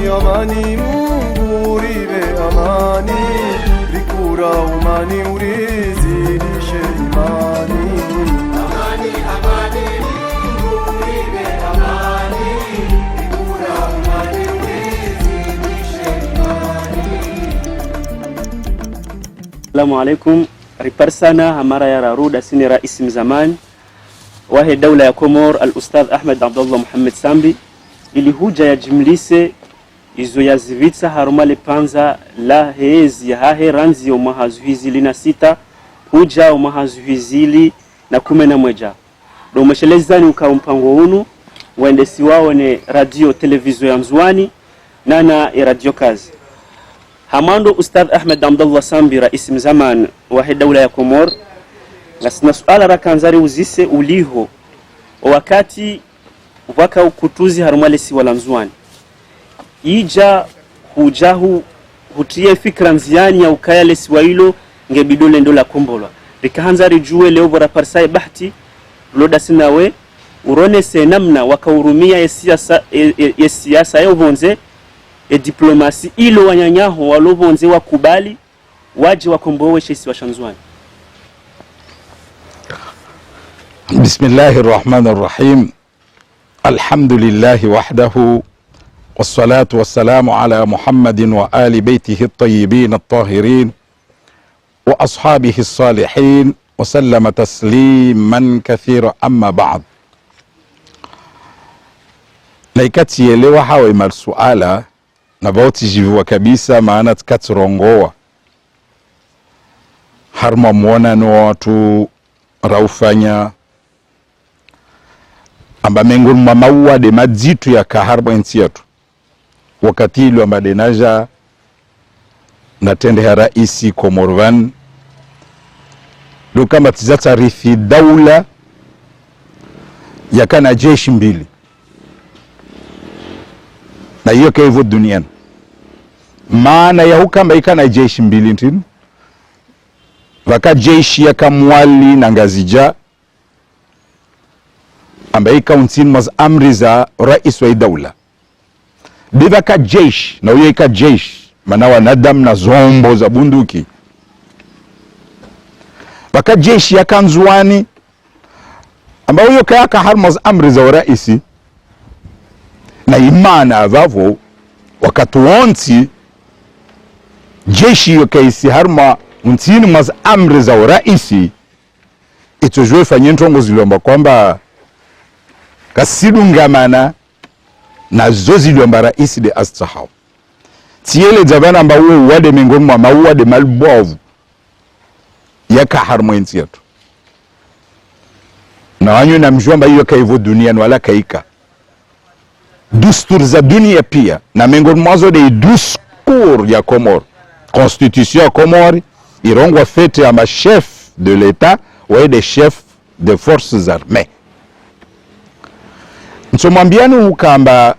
amani, Mungu uribe amani, rikura umani urizidishe imani. Amani, amani, Mungu uribe amani, rikura umani urizidishe imani. Assalamu alaikum. Riparsana hamara ya Raruda sini rais mzamani wahe daula ya Komor al-Ustadh Ahmed Abdullah Muhammad Sambi ili huja ya jimlise izo ya zivitsa harumale panza la hezi ya hahe ranzi ya umahazuhizili na sita huja umahazuhizili na 11 do umeshelezani uka mpango unu waendesi wao ne radio televizo ya Mzwani nana ya radio kazi hamando Ustadh Ahmed Abdullah Sambi rais mzamani wahe daula ya Komor na suala rakanzari uzise uliho wakati waka ukutuzi harumale si wala Mzwani ija hujahu hutie fikra nziani ya ukaya si wailo ngebidole ndola kombolwa rikahanzari juwe leo bora parsai bahti loda sinawe urone se namna wakaurumia ya siasa ya ubonze ya diplomasi ilo wanyanyaho walobonze wakubali waji wakombowe shesi wa Shanzwani. Bismillahirrahmanirrahim. Alhamdulillahi wahdahu wassalatu wassalamu ala Muhammadin wa ali baytihi at-tayyibin at-tahirin wa ashabihi as-salihin wa sallama tasliman kathira amma ba'd. Laikati elewa hawa imar suala na bauti jiviwa kabisa maana tukatirongoa harma muona no watu raufanya amba mengoni mwa maua de madzitu ya kaharba nchi yetu wakati ilo amba denaja natende ya raisi Komorvan kama tizata rifi daula ya kana jeshi mbili na hiyo kwa hivyo duniani maana ya hukamba ikana jeshi mbili ntini waka jeshi ya kamwali na ngazija ambaye kauntini maz amri za rais wa daula biva ka jeshi na huyo ika jeshi maana wanadamu na zombo za bunduki waka jeshi ya Kanzwani ambaye huyo kaya harmaz amri za raisi na imana avavo wakatuonti jeshi yo kaisi harma untini maz amri za raisi itojwe fanye ntongo zilomba kwamba kasidungamana na zozi liomba raisi de astahau tiele jabana amba uwe wade mengoni mwa maua de malbovu yaka harmo inti yetu na wanyo na mjomba hiyo kaivo duniani wala kaika dustur za dunia pia na mengoni mwazo de duskur ya Komor constitution ya Komor irongwa fete ya ma chef de l'etat wa des chefs de forces armées. Nsomwambiani ukamba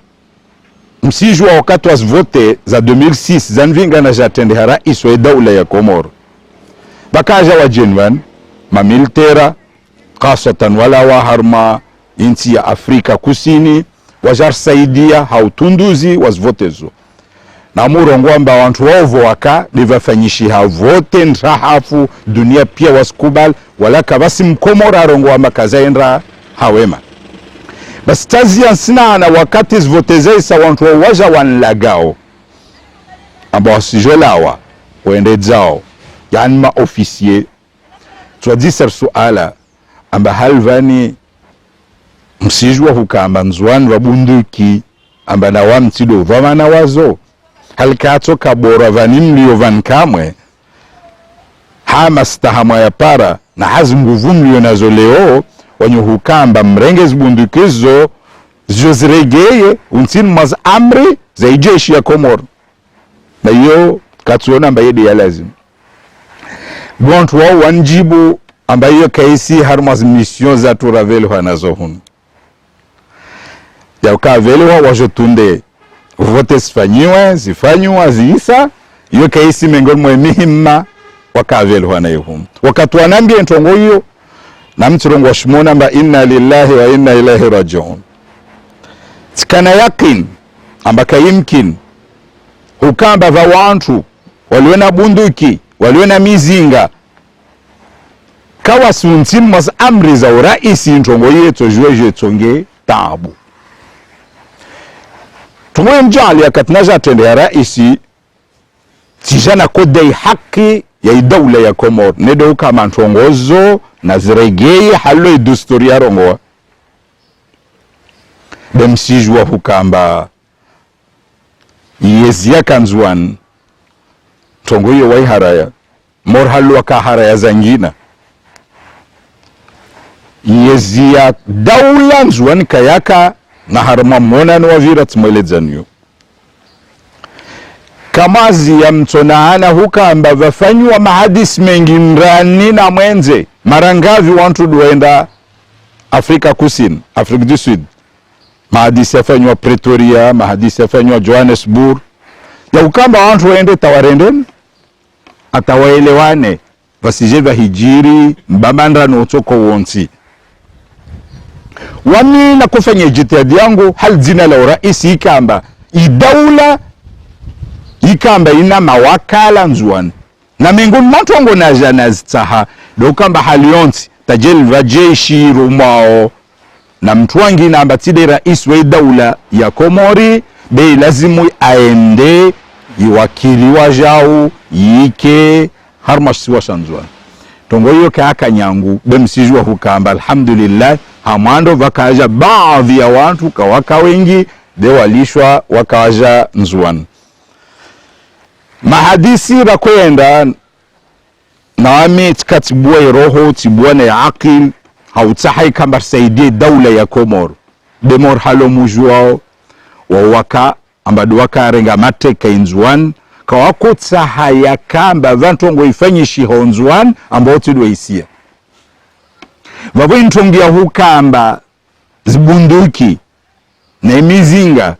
msijua wakati wa vote za 2006 zanvinga na jatende rais wa daula ya Komoro bakaja wa jenwan mamilitera kasatan wala wa harma inti ya Afrika Kusini wajar saidia hautunduzi wazvotezo na murongo amba wantu waovo waka livafanyishi havote ntrahafu dunia pia waskubal wala kabasi mkomora rongo amba kazaendra hawema basi tazi yansina na wakati zvotezei sa wantu waja wanlagao amba wasijolawa wende zao yani ma ofisier tuadisa suala amba halvani msijua hukamba Mzwani wabunduki amba na wamtido vamana wazo halikato kabora vanimlio vankamwe hama stahamwa ya para na hazi nguvu mlio nazo leo wanyo hukamba mrenge zibundukizo ziregeye untini maz amri za ijeshi ya Komoro na hiyo katuona amba yedi ya lazim bontu wao wanjibu amba hiyo kaisi harmaz mission za turavelu hanazo hunu ya ukavelu wajotunde vote zifanywa ziisa hiyo kaisi mengoni mwe mihima wakavelu hanayo hunu wakatu wanambia ntongo hiyo na mchirongo washimona mba inna lillahi wa inna ilahi rajiun tikana yakin amba kayimkin hukamba va wantu waliwe na bunduki waliwe na mizinga kawa suntimu mas amri za uraisi ntongo yeto jueje tonge tabu tumwe mjali akatnaja tende ya raisi tijana kodai haki ya idawla ya Komoro nedo kama ntongozo na ziregeye halo idusturi ya rongoa demsijwa hukamba yezi ya kanzuan tongo ye wai haraya mor halo waka haraya zangina yezi ya dawla nzuan kayaka na harma mona na wavira tumwelezanyo kamazi ya mtonaana hukamba vafanywa mahadisi mengi ndani na mwenze marangavi wantu duenda Afrika Kusini, Afrika du Sud. Mahadisi yafanywa Pretoria, mahadisi yafanywa Johannesburg. Ya ukamba wantu waende tawarenden atawaelewane vasije vya hijiri mbamandra na utoko wonsi wami na kufanya jitihadi yangu hal zina la uraisi ikamba idawla ikamba ina mawakala nzuan na mengun matongo na janaz taha do kamba halionti tajel vajeshi rumao na mtu wangi na ambatide rais wa dawla ya Komori be lazimu aende iwakili wajao yike harmashi wa shanzwan tongo hiyo kaka nyangu bemsijwa hukamba alhamdulillah hamando vakaja baadhi ya watu kawaka wengi de walishwa wakaja nzuan mahadisi rakwenda na amit katibua roho tibua na akil hautahi kamba saidie dawla ya Komoro demor halo mujwao wa waka ambadu waka renga mateka inzuan kawako tsahaya kamba vantongo ifanyishi honzuan ambao tidwa isia vavo intongia hukamba zibunduki na mizinga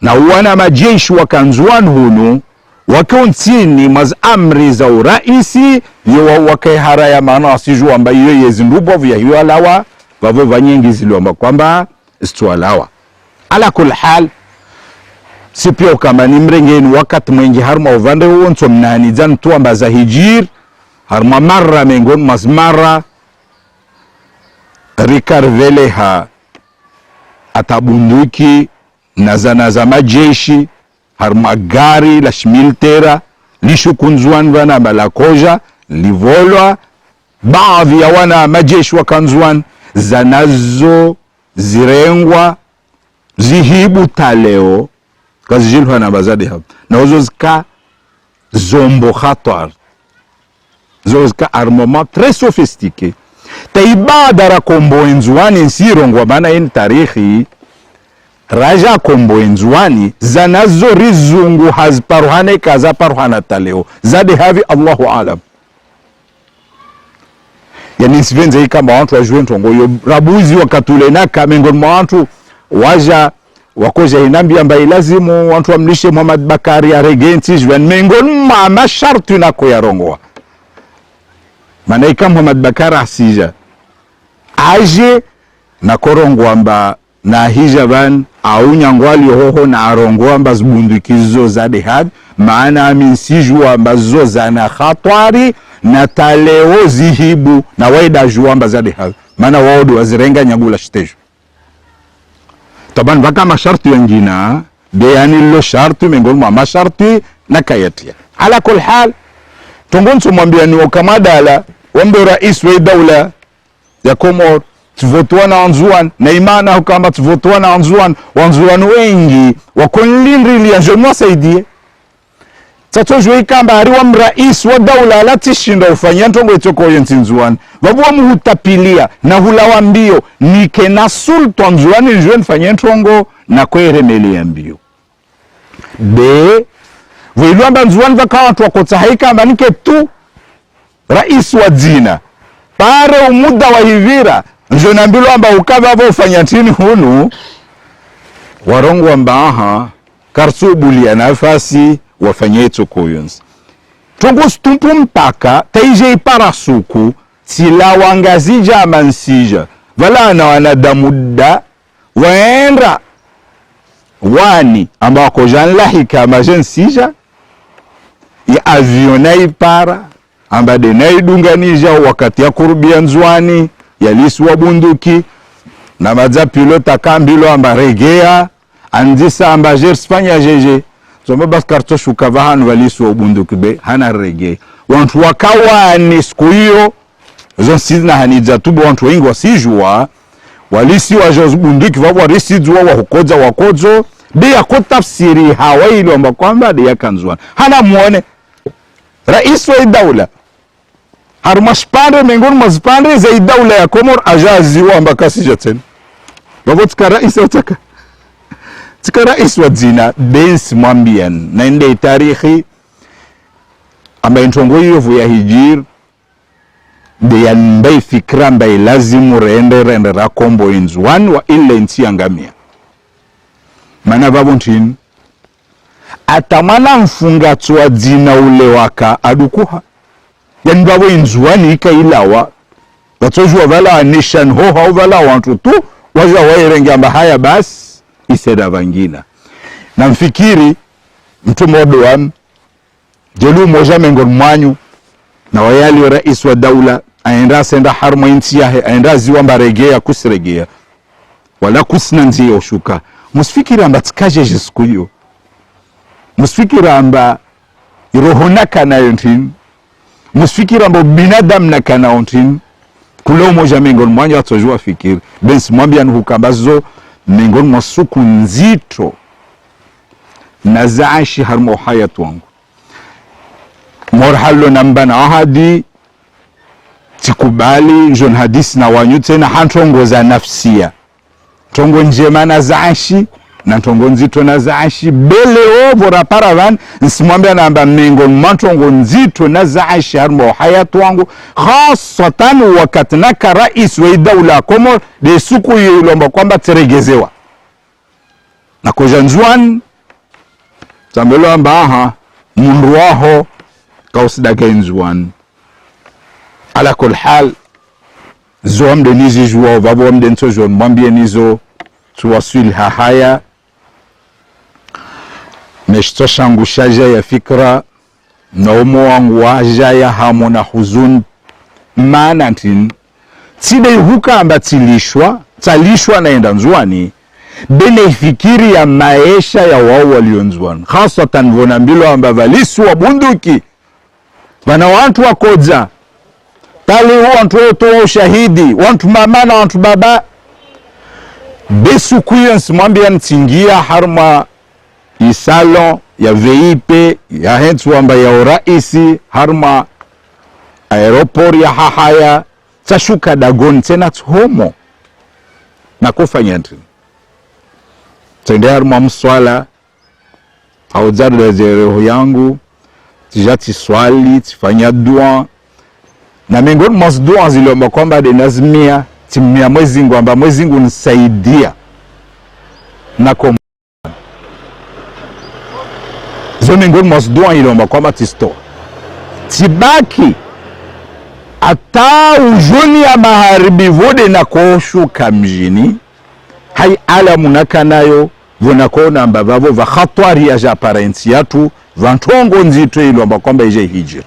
na wana majeshi wakanzuan hunu wakontini maz amri za uraisi yewa wakehara ya maana asiju amba iyo yezindubo vya hiyo alawa vavo vanyengi ziliomba kwamba istualawa ala kul hal sipio kama ni mrengeni wakati mwengi harma uvande uonso mnani zan tuamba za hijir harma marra mengon mazmara rikarveleha atabunduki na zana za majeshi harma gari la shmiltera lishukunzuan vana balakoja livolwa baadhi ya wana majeshi wakanzuan zanazo zirengwa zihibu taleo kazi jilwa na bazadi hapa na uzo zika zombo khatar uzo zika armement très sophistiqué taibada ra kombo enzuani nsirongwa maana hii tarikhi raja kombo enzuani zanazo rizungu hazparuhane kaza paruhana taleo zade havi Allahu alam yani sivenze kama watu wajue ntongo yo rabuzi wakatule na kamengo mwa watu waja wakoja inambi ambaye lazimu watu wamlishe Muhammad Bakari ya regenti jwen mengon ma shartu na ko yarongwa maana Muhammad Bakari asija aje na korongwa amba na hijaban au nyangwali hoho na arongwa amba zibundukizo za dehad maana aminsiju amba zo zana khatwari na taleo zihibu na waida juwa amba za dehad maana waudu wazirenga nyagula shitejo taban baka masharti wengina beyani lo sharti mengol mwa masharti na kayatia ala kul hal tongonso mwambia ni wakamadala wambe rais wa dawla ya Komoro tuvotwa na anzuan na imana hukamba tuvotwa na anzuan wanzuan wengi wakonlindri ya jomwa saidie tatojwe ikamba ariwa mrais wa dawla latishinda ufanya ntongo itoko yenzinzuan vabuwa muhutapilia na hulawa mbio nike na sultan zuani njuen fanya ntongo na kwere ya mbio be vuiluamba nzuan vaka watu wakotahaika amba nike tu rais wa dzina pare umuda wa hivira njona mbilo amba ukava havo ufanya tini hunu warongu amba aha karsubuli ya nafasi wafanye itoko yonsi tungu stumpu mpaka taije iparasuku sila wangazija amansija vala na wanadamuda waenda wani ambao kojanlahika majensija ya avionai para amba denai dunganija wakati ya kurubia nzwani ya lisu wa bunduki na madza pilota kambilo amba regea andisa amba jerspanya jeje zomba bas karto shukava hanu walisu wa bunduki be hana regea wantu wakawani siku hiyo zonsizna hanidza tubo wantu wengi wasijua walisi wa jozu bunduki wabu warisijua wahukoza wakozo de ya kutafsiri hawaili amba kwamba de ya kanzwani hana muone rais wa daula harumashpande miongoni mwa zipande za daula ya Komor ajaziwa amba kasija tena babo tika rais wataka tika rais wa zina Bensi Mwambian na inde tarikhi amba intongo hiyo ya hijir de ya mbai fikra mbai lazimu rende ra kombo inzwan wa illa inti angamia mana babo ntini atamana mfunga tuwa zina ule waka adukuha yani babo inzwani ika ilawa watojua vala anishan hoha vala wantu tu waja wairengi amba haya basi iseda vangina na mfikiri mtu modo wa jelu moja mengon mwanyu na wayali wa rais wa daula aenda senda harma inti yahe aenda ziwa mbaregea kusiregea wala kusina nziye oshuka musfikiri amba tikaje jisiku hiyo musfikiri amba irohonaka na yontini musfikiri amba binadamu na kana yontini kule moja mengon mwanyu atojua fikiri Bensi Mwambian hukambazo mengon masuku nzito na zaashi harmo hayatu wangu morhalo nambana ahadi tikubali njon hadisi na wanyu tena hantongo za nafsia tongo njema na zaashi na tongo nzito na zaashi bele obora paravan nsimwambia namba mengon mantongo nzito na zaashi harmo hayatu wangu khasatan wakati naka rais wa daula Komor de suku yilomba kwamba teregezewa na kojanzwan tambelo amba aha mundu waho kausidaka inzwan ala kul hal zo amde nizi juwa vabo amde nto jon mwambie nizo tuwasili haya neshto shangu shaja ya fikra na umo wangu waja ya hamo na huzun maana ntini tide huka amba talishwa naenda nzwani bene fikiri ya maisha ya wao walionzwani hasatan vonambilo amba valisi wa bunduki wana wantu wakoja tali wantu woto wa ushahidi wantu mama na wantu baba besu kuyo nsimwambia ntingia harma isalon ya VIP ya hentu amba ya uraisi harma aeroport ya hahaya tashuka dagon tena homo na kufanya nti tende harma mswala au zada zereho yangu tijati swali tifanya dua na miongoni mwa dua ziliomba kwamba de nazimia timia mwezingu amba mwezingu nisaidia na kwa zo miongoni mwa dua iliomba kwamba tisto tibaki ata ujoni ya maharibi vode na koshuka mjini hai ala munaka nayo vonakona amba vavo va khatwari ya japarenti yatu vantongo nzito iliomba kwamba ije hijiri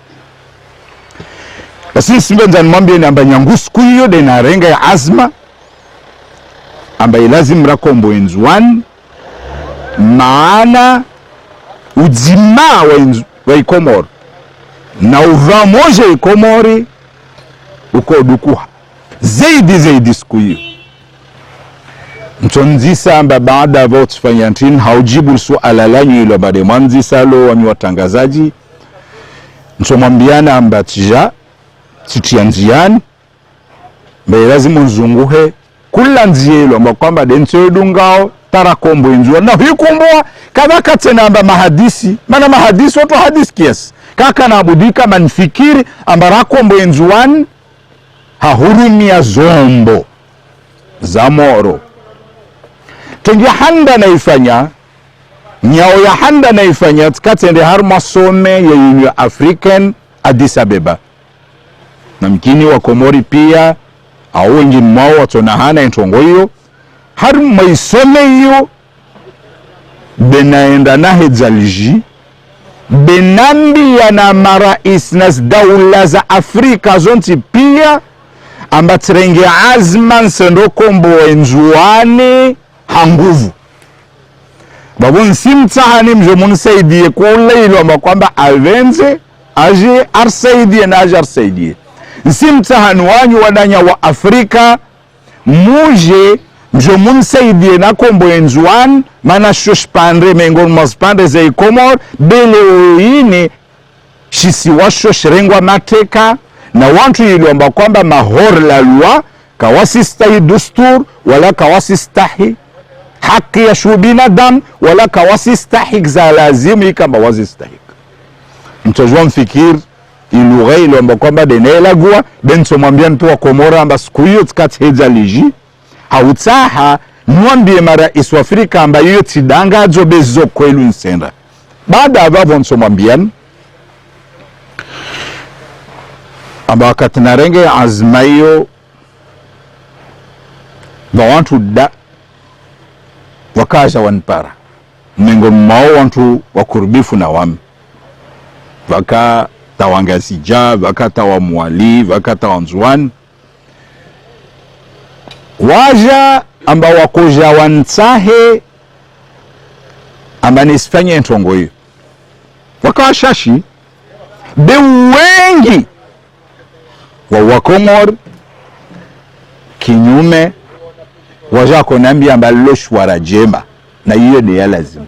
basi simbenza nimwambie namba nyangusu kuyo de na renga ya azma amba ilazim rakombo inzwan maana ujima wa Komor na uva moja Komori uko dukuha zaidi siku hiyo mtonzisa amba baada ya vote fanyantin haujibu suala lanyu ilo bade mwanzisa lo wami watangazaji mtomwambiana amba tija titia njiani mbe lazima nzunguhe kula nzielo amba kwamba denso dungao tarakombo inzua na hikumbwa kama katena amba mahadisi mana mahadisi watu hadisi kiasi kaka na abudika manfikiri amba rakombo inzuan hahurumia zombo za moro tengi handa naifanya nyao ya handa naifanya tikatende harma some ya Union African Addis Abeba na mkini wa Komori pia au wengine mwao watonahana intongo hiyo harma isome hiyo benaenda na hedzaliji benambia na marais na daula za Afrika zonti pia amba trenge azma nsendo kombo enzuane hanguvu babu nsimtahani mje munsaidie kule ilo amba kwamba avenze aje arsaidie na aje arsaidie nsimtahani wanyu wadanya wa Afrika muje mje munsaidie na kombo enzuane mana shoshpandre mengon maspandre za Komor bele uine shisi washo shirengwa mateka na wantu ilo amba kwamba mahor la loi kawasistahi dustur wala kawasistahi haki ya shubinadamu wala kawasistahi za lazimu kama wazistahi mtajua mfikir ilugha ilo amba kwamba denelagua benso mwambia mtu wa Komora amba siku hiyo tikati heza liji hautaha mwambie marais wa Afrika amba hiyo tidanga azobezo kwelu nsenda baada ya vavo nso mwambian amba wakati narenge azmayo wa wantu da wakaja wanpara mengo mao wantu wakurubifu na wami waka tawangazija waka tawamwali waka tawanzuan waja amba wakoja wantahe amba nisifanye ntongo hiyo wakawashashi be wengi wa Komor kinyume waja konambia amba loshwara jema na hiyo ni ya lazima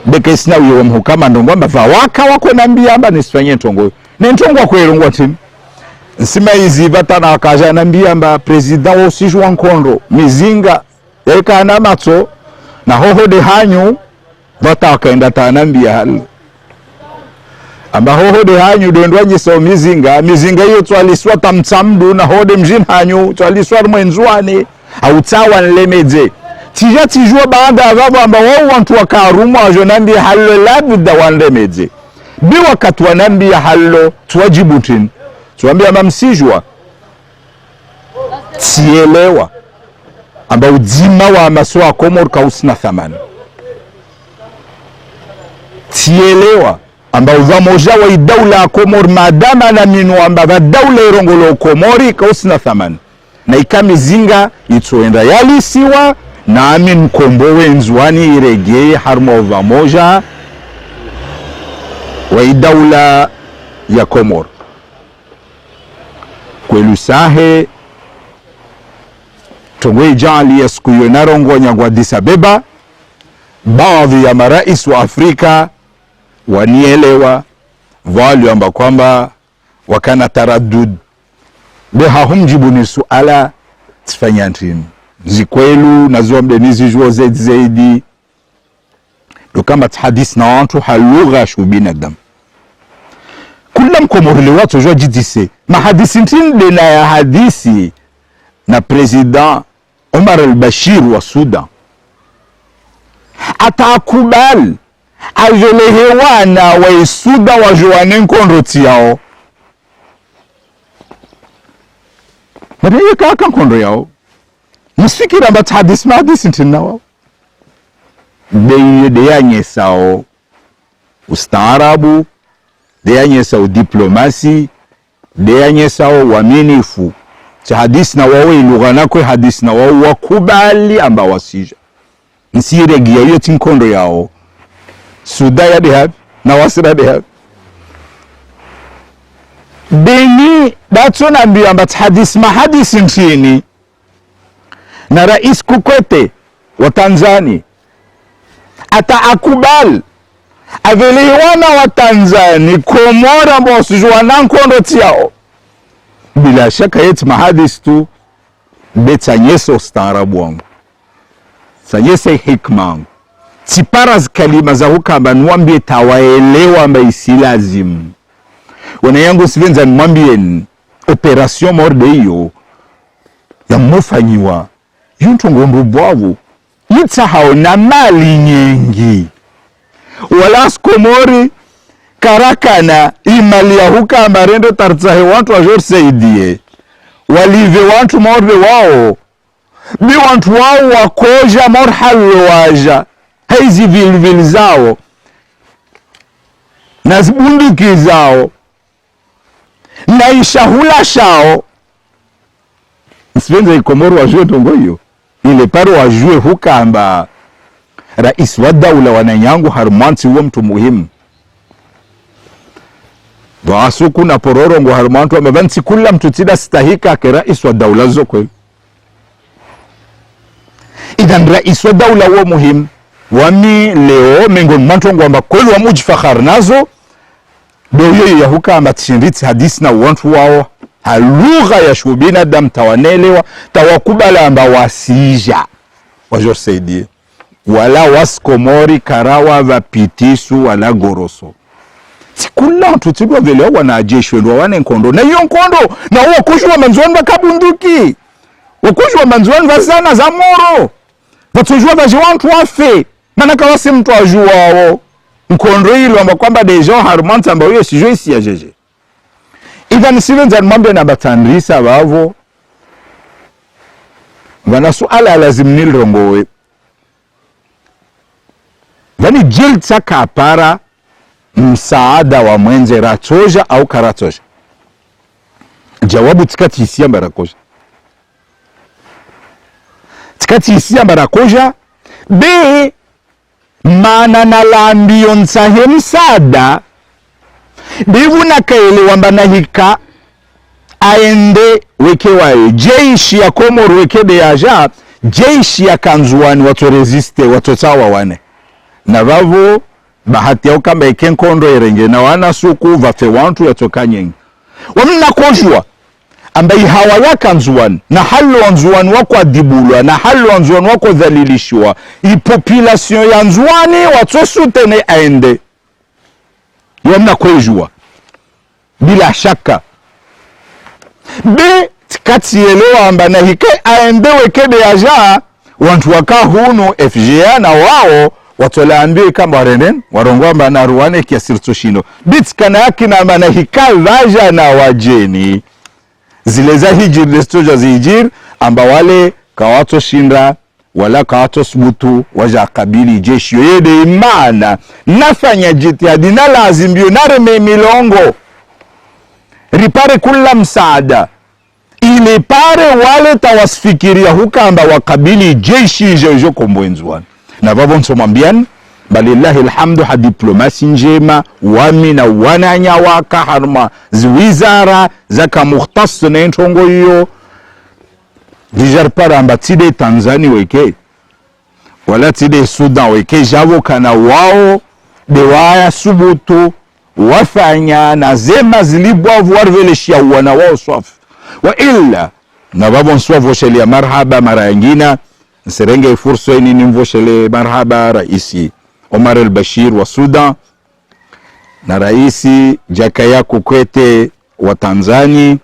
beke sina uyo mhukama ndongo amba waka wako nambia amba nisifanye ntongo hiyo ni ntongo kwa ilungwa timu nsima hizi batana wakaja nambia amba president wa usiju wa nkondo mizinga yaika na mato na hoho de hanyu bata wakaenda tanambia hali amba hoho de hanyu doendwa jisa mizinga hiyo twaliswa tamtamdu na hode mjini hanyu twaliswa mwenzuane hautawa nlemeje tija tijua baada ya vavo amba wao wantu wakarumu wajo nambia halo labda wanlemeje bi wakati wanambia halo tuwajibutin tuambia mamsijwa tielewa amba ujima wa maswa Komor kausina thamani tielewa amba uvamoja wa idaula ya Komor madama na minu amba daula irongolo Komori kausina thamani na ikamizinga itoenda yalisiwa na amin kombowe nzuani iregeye harma uvamoja wa idaula ya Komor kwelu sahe tongwe jali ya siku hiyo narongo nyangwa Addis Ababa baadhi ya marais wa Afrika wanielewa wali amba kwamba wakana taraddud beha humjibu ni suala tifanya ntini zikwelu na zuwa mdenizi juo zaidi do kama hadis na wantu halugha shubinadam kula mkomorili watu jua jidise mahadisi ntini na ya hadisi na president Omar al-Bashir wa Sudan atakubali ajelehewana wa Sudan wajoane nkondroti yao madeye kaka nkondo yao msikira mbata hadisi mahadisi ntini na wao de yanyesao ustaarabu de yanyesao diplomasi de yanyesao waminifu cha hadisi na wao ilugha nako hadisi na wao wakubali amba wasija nsiregia hiyo tinkondo yao Sudan de have na wasira de have deni datona mbia amba hadisi mahadisi ntini na rais Kukwete wa Tanzania ata akubali avelewana wa Tanzania Komora ambao wasijua na nkondo tiao bila shaka yeti mahadis tu betanyesa ustaarabu wangu sanyesa hikma wangu tipara kalima za hukamba nwambie tawaelewa amba isi lazimu wana yangu sivenza nwambie operation morde hiyo ya mufanyiwa yuntu ngombo bwavu yita hao na mali nyingi wala Komori karakana imali ya hukamba rendo tartsahe wantu wajor saidie walive wantu morde wao bi wantu wao wakoja morhalo waja hizi vilvil zao na bunduki zao na ishahula shao sipenza Komoro wajue tongo hiyo ile paro wajue hukamba rais wa daula wananyangu Harmanti huo mtu muhimu Doasu kuna pororo ngo Harmanti wa mavanti kula mtu tida stahika ke rais wa daula zokwe. Idhan rais wa daula huo muhimu wami leo mengon mantongo amba kweli wa mujifakhar nazo doyo ya hukamba tshinditi hadisi na wantu wao halugha ya shubina dam tawanelewa tawakubala amba wasija wajo saidie wala waskomori karawa vapitisu wala goroso tikula tutidwa vile wanajeshi ndo wane nkondo na hiyo nkondo na huo kushwa manzoni bakabunduki ukushwa manzoni vazana za moro vatujua vaji wantu wafe manaka wasi mtu wajua wao nkondo hilo amba kwamba deja Harmanti amba huyo sijui isi ya jeje idhan sivenza mwambe na batandrisa wavo vana suala lazim nilrongowe vani jilta kapara msaada wa mwenze ratoja au karatoja jawabu tikati isia mbarakoja tikati isia mbarakoja be mana nalambio nsahe msaada bivu na kaili wamba nahika aende weke wae jeishi ya Komoro weke beaja jeishi ya kanzuani watu resiste watu tawa wane na vavo bahati yao kamba eken kondo erenge na wana suku vafe wantu ya toka nyengi wamina kojua ambayi hawa ya kanzuani na halo wanzuani wako adibulwa na halo wanzuani wako dhalilishwa ipopulation ya nzuani watu sutene aende wamina kojua bila shaka be tikati elewa amba na hike aende wekebe aja wantu waka hunu FGA na wao watolaambiwe kama warenden warongwa amba na ruwane kia sirto shino bitikana yaki na amba na hika vaja na wajeni zile za hijir destoja zijir amba wale kawato shinda wala kawato subutu waja kabili jeshi yoyede imana nafanya jitihadi na lazimbio na reme milongo ripare kula msaada ile pare wale tawasfikiria hukamba wakabili jeshi jejo kombwenzwan na vavo nsomambian balillahi alhamdu ha diplomasi njema wami na wananya waka harma ziwizara zaka mukhtas na ntongo hiyo dijar para amba tide Tanzania weke wala tide Sudan weke javo kana wao dewaya subutu wafanya na zema zilibwavu warveleshia wana wao swafu wa illa na babo nswavu sheli ya marhaba mara yangina nserenge furso ini nimvo sheli marhaba raisi Omar al-Bashir wa Sudan na raisi Jakaya Kikwete wa Tanzania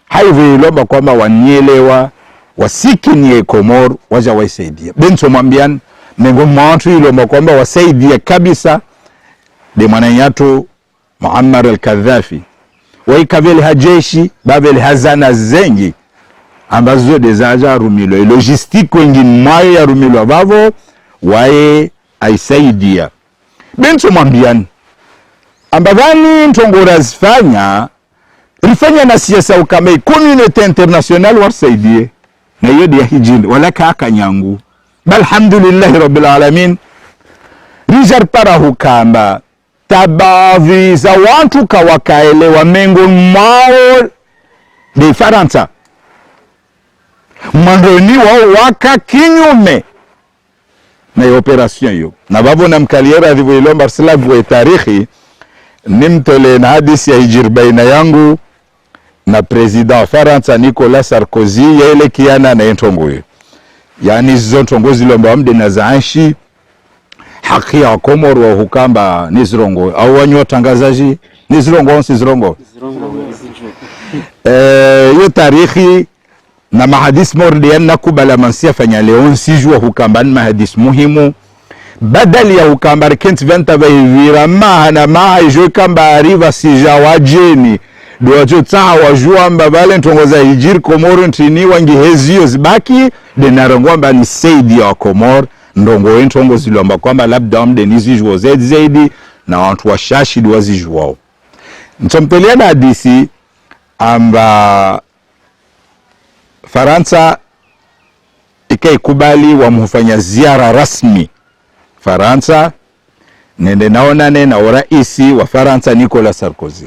haivi ilomba kwamba wanielewa wasiki nye Komoro waja waisaidia bento mwambian mengo mwantu ilomba kwamba wasaidia kabisa de mwananyato Muammar al-Kadhafi waikavele hajeshi bavele hazana zengi ambazo dezaja rumilo logistique wengine mwayo ya rumilo bavo wae aisaidia bento mwambiani ambavani ntongora zifanya rifanya na siasa ukamei community international warsaidie na yodi ya hijini wala kaka nyangu balhamdulillahi rabbil alamin rijar para hukamba tabavi za wantu kawakaelewa mengo mwao de Faransa mandoni wao waka kinyume na operation hiyo na babo na mkaliera hivyo ilomba slavu wa tarikhi nimtole na hadisi ya hijir baina yangu na president wa Faransa Nicolas Sarkozy yele kiana na entongo hiyo yani hizo ntongo zilomba wamde na zaanshi haki ya Komoro wa hukamba nizirongo au wanyo tangazaji nizirongo hiyo tarikhi na mahadis mordian na kubala mansia fanya leon sijua hukamba ni mahadis muhimu badali ya hukamba kent venta vira mahana maha kamba arriva sija wajeni dojo taha wajua mbabale ntongoza hijir Komoro ntini wangi hezio zibaki de narongwa mba ni seidi ya Komoro ndongo wentongo zilomba kwamba labda mde nizijua zaidi na watu washashidi wazijuao. Nchompelea na hadisi amba Faransa ikaikubali wamufanya ziara rasmi Faransa, nende naonane na uraisi wa Faransa Nicolas Sarkozy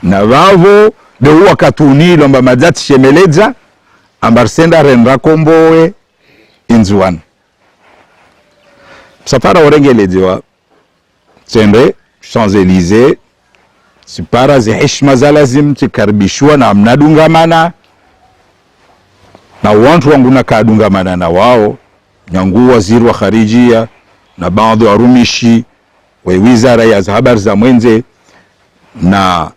na wavo de wakati unilomba madati shemeleza ambarsenda renra kombowe inzuan safara orengeleziwa tsende Champs-Élysées sipara zi heshima za lazim tikaribishwa na mnadungamana na wantu wangu na kadungamana na wao nyangu waziri wa kharijia na baadhi wa rumishi wa wizara ya habari za mwenze na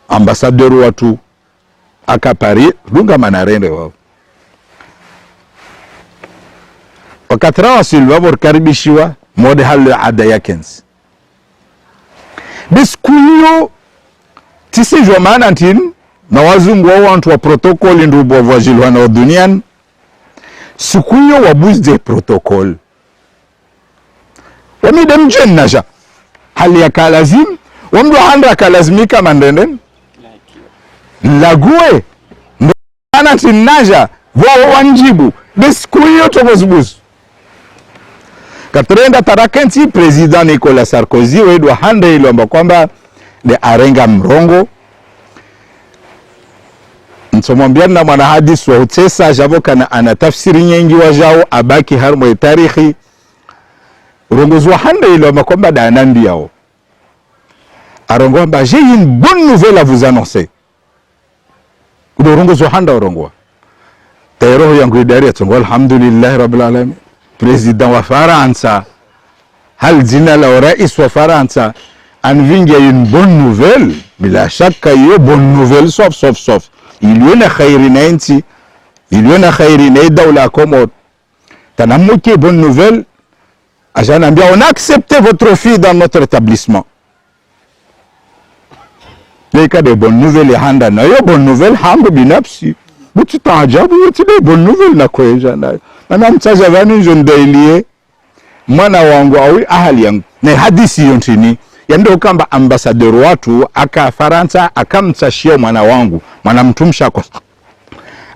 ambasador watu akapari dungamana rende wao wakatra wasil wao karibishiwa mode hal ada yakens biskuyo tisijwa maana tin na wazungu wao wantu wa protokoli ndubo wajilwa na duniani sikuyo wabuzde protokol wamide mjennaja hali ya kalazim wamdu handra kalazimika mandenden lague maana tinaja wao wanjibu biskuyo tobozbuz katrenda tarakenti president Nicolas Sarkozy wedwa hande ilomba kwamba de arenga mrongo nsomwambiana na mwana hadisi wa utesa javoka na anatafsiri nyingi wajao abaki harmo tarihi urongozi wa hande ilomba kwamba da anandi yao arongo amba j'ai une bonne nouvelle à vous annoncer urongozi wa handa urongoa tayroho yangu idari ya tongo alhamdulillah rabbil alamin president wa Faransa hal jina la rais wa Faransa anvingia une bonne nouvelle bila shaka hiyo bonne nouvelle sauf iliona khairi na nchi iliona khairi na dawla Comore tanamuke bonne nouvelle ajana ambia on a accepté votre fille dans notre établissement leka de bonne nouvelle handa na hiyo bonne nouvelle hangu binafsi mutitajabu yote bonne nouvelle na kweja nayo na mtaja vani njondailie mwana wangu au ahali yangu na hadisi yontini yando kamba ambassador watu aka Faransa akamtashia mwana wangu mwana mtumsha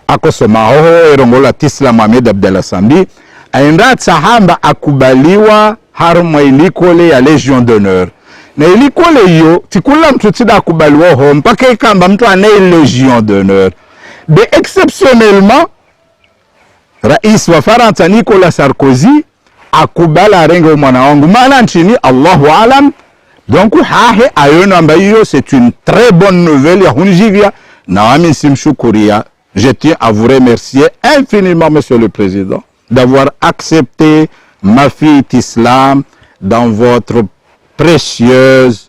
akosoma hoho erongola Tisla Mohamed Abdallah Sambi aenda tsahamba akubaliwa harmo ilikole ya Legion d'honneur na ilikole hiyo tikula mtu tida akubaliwa ho mpaka ikamba mtu anaye Legion d'honneur de exceptionnellement rais wa Faransa Nicolas Sarkozy akubala rengo mwana wangu maana nchini Allahu alam donc hahe ayona ambayo c'est une très bonne nouvelle ya hunjivia na wami simshukuria. Je tiens à vous remercier infiniment monsieur le président d'avoir accepté ma fille Tislam dans votre précieuse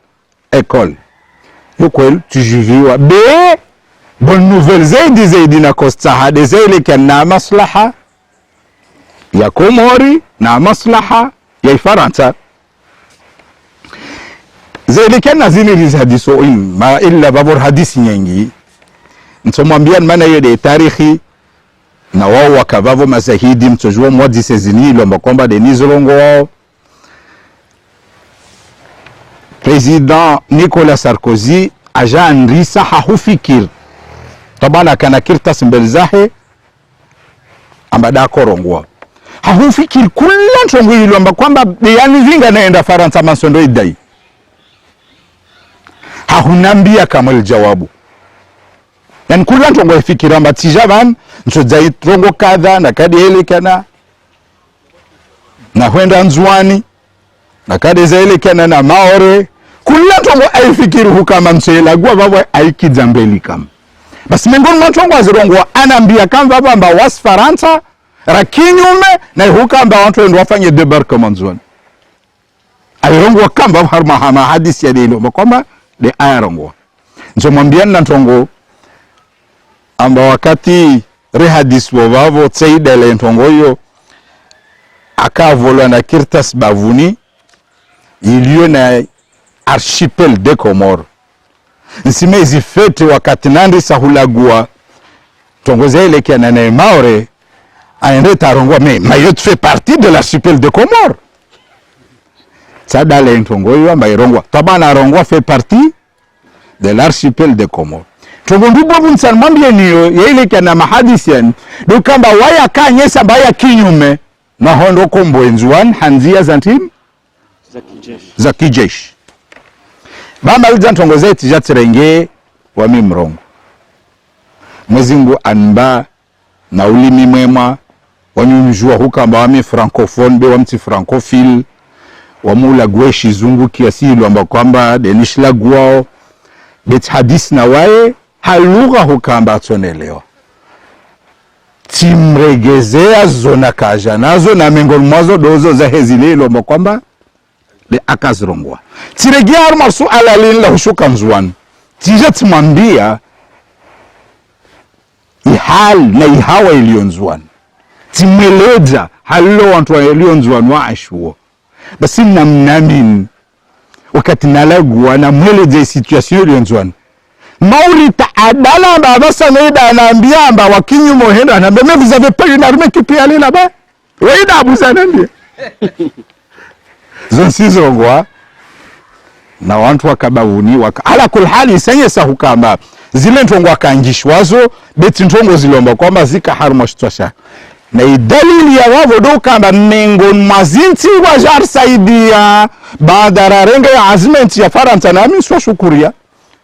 école. Yokwel tujuviwa be bonne nouvelle zaidi na kostaha de zile kana maslaha ya Komori na maslaha ya Faransa zile kana zini hadiso ma illa babur hadisi nyingi nsomwambia maana hiyo de tarihi na wao wakavavo mazahidi mtojua mwadi sezini lomba kwamba de nizolongo wao president Nicolas Sarkozy aja andrisa hahufikir tabana kana kirtas mbelzahe ambada korongwa hahufikir kula ntongo ilomba kwamba yani vinga naenda Faransa mansondo idai hahunambia kama jawabu yani kula ntongo ifikira mbatijaban nchojai trongo kadha na kadi elekana na huenda nzwani na kadi za elekana na maore kula ntongo aifikiri hukama msela gwa baba aikijambeli kama basi mengoni mtongo azirongo anambia kama baba was Faransa rakinyume na hukamba watu ndio wafanye debarkement zone airongo kamba harma hama hadisi ya dilo kwamba de ayarongo njo mwambia na ntongo amba wakati rehadis wavavo tsaida le ntongo yo akavola na kirtas bavuni iliyo na archipel de Comores nsime hizi fete wakati nandi sahulagua tongoza ile kia na maore aende tarongwa mais Mayotte fait partie de l'archipel de Comores. Ça dans l'entongo Mairongwa tabana rongwa fait partie de l'archipel de Comores. Tobondubo bunsan mambie niyo ile kana mahadisian do kamba waya kanyesa baya kinyume na hondo kombo enzuan hanzia zantim za kijeshi bama lijantongo zeti jatirenge wa mimrongo mwezingu anba na ulimi mwema wanyunjua hukamba wami francophone be wamti francophile wamula gweshi zungu kiasili wamba kwamba denishla guao bet hadis na wae halugha hukamba atonelewa timregezea zona kaja nazo na miongoni mwazo dozo za hezililo wamba kwamba le akazirongwa tiregea arma suala lila hushuka mzuani tija timambia ihal na ihawa ilionzuani timeleja halilo wantu wa ilionzuani wa ashuo basi namnamin wakati nalagwa na mweleja situation ilionzuani mauri taadala babasa neda anaambia amba wakinyu mohendo anaambia mais vous avez pas une armée qui peut aller là-bas waida abuzana ndiye zonsizo na wantu wakabavuni ala kulhali senye sahukamba zile ntongo akanjishwazo beti ntongo zilomba kwamba zika haruma shitwasha na idalili ya wavo do kamba mengo mazinti wa jar saidia badara renga ya azimenti ya faranta na amin suwa shukuria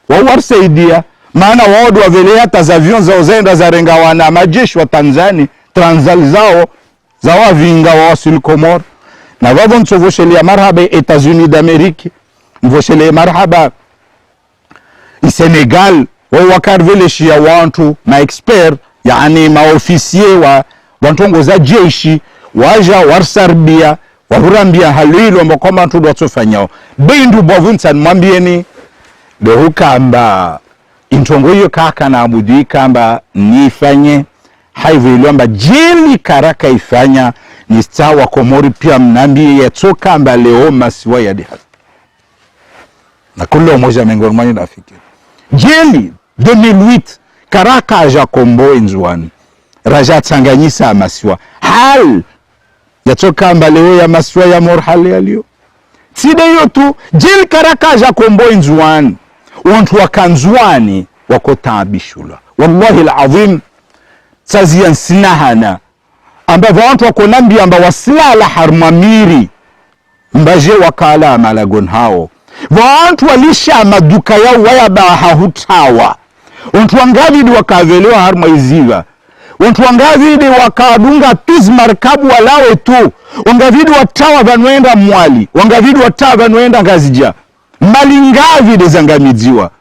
wawar saidia maana waodu wavelea hata avion zao zenda za renga wana majeshi wa Tanzania transal zao za wavinga wa wasili Komor na wavo nchovoshelia marhaba Etats-Unis d'Amérique mvoshelia marhaba Senegal wakarveleshia wantu ma expert yani maofisier wa wantongo za jeshi waja warsarbia wahurambia halilo mbakoma ntu dwatofanyao bindu bovunsan mwambieni de hukamba intongo hiyo kaka na abudi kamba nifanye haivu iliomba jeli karaka ifanya ni stawa Komori pia mnambie yatoka amba leo masiwa ya dihazi na kule umoja mengoni mwanyi na fikiri jeli 2008 karaka aja kombo enzuani raja Tanganyisa masiwa hal yatoka amba leo ya masiwa ya morhali yalio side hiyo tu jeli karaka aja kombo enzuani wantu wakanzuani wako taabishula wallahi alazim tazia sinahana amba wantu wako nambi amba wasilala harmamiri mbaje wakala malagon hao wantu walisha maduka yao wayaba hahutawa wantu wangavidi wakavelewa harma iziva wantu wangavidi wakadunga tizmarkabu walawe tu wangavidi watawa vanwenda mwali wangavidi watawa vanwenda ngazija malingavide zangamidziwa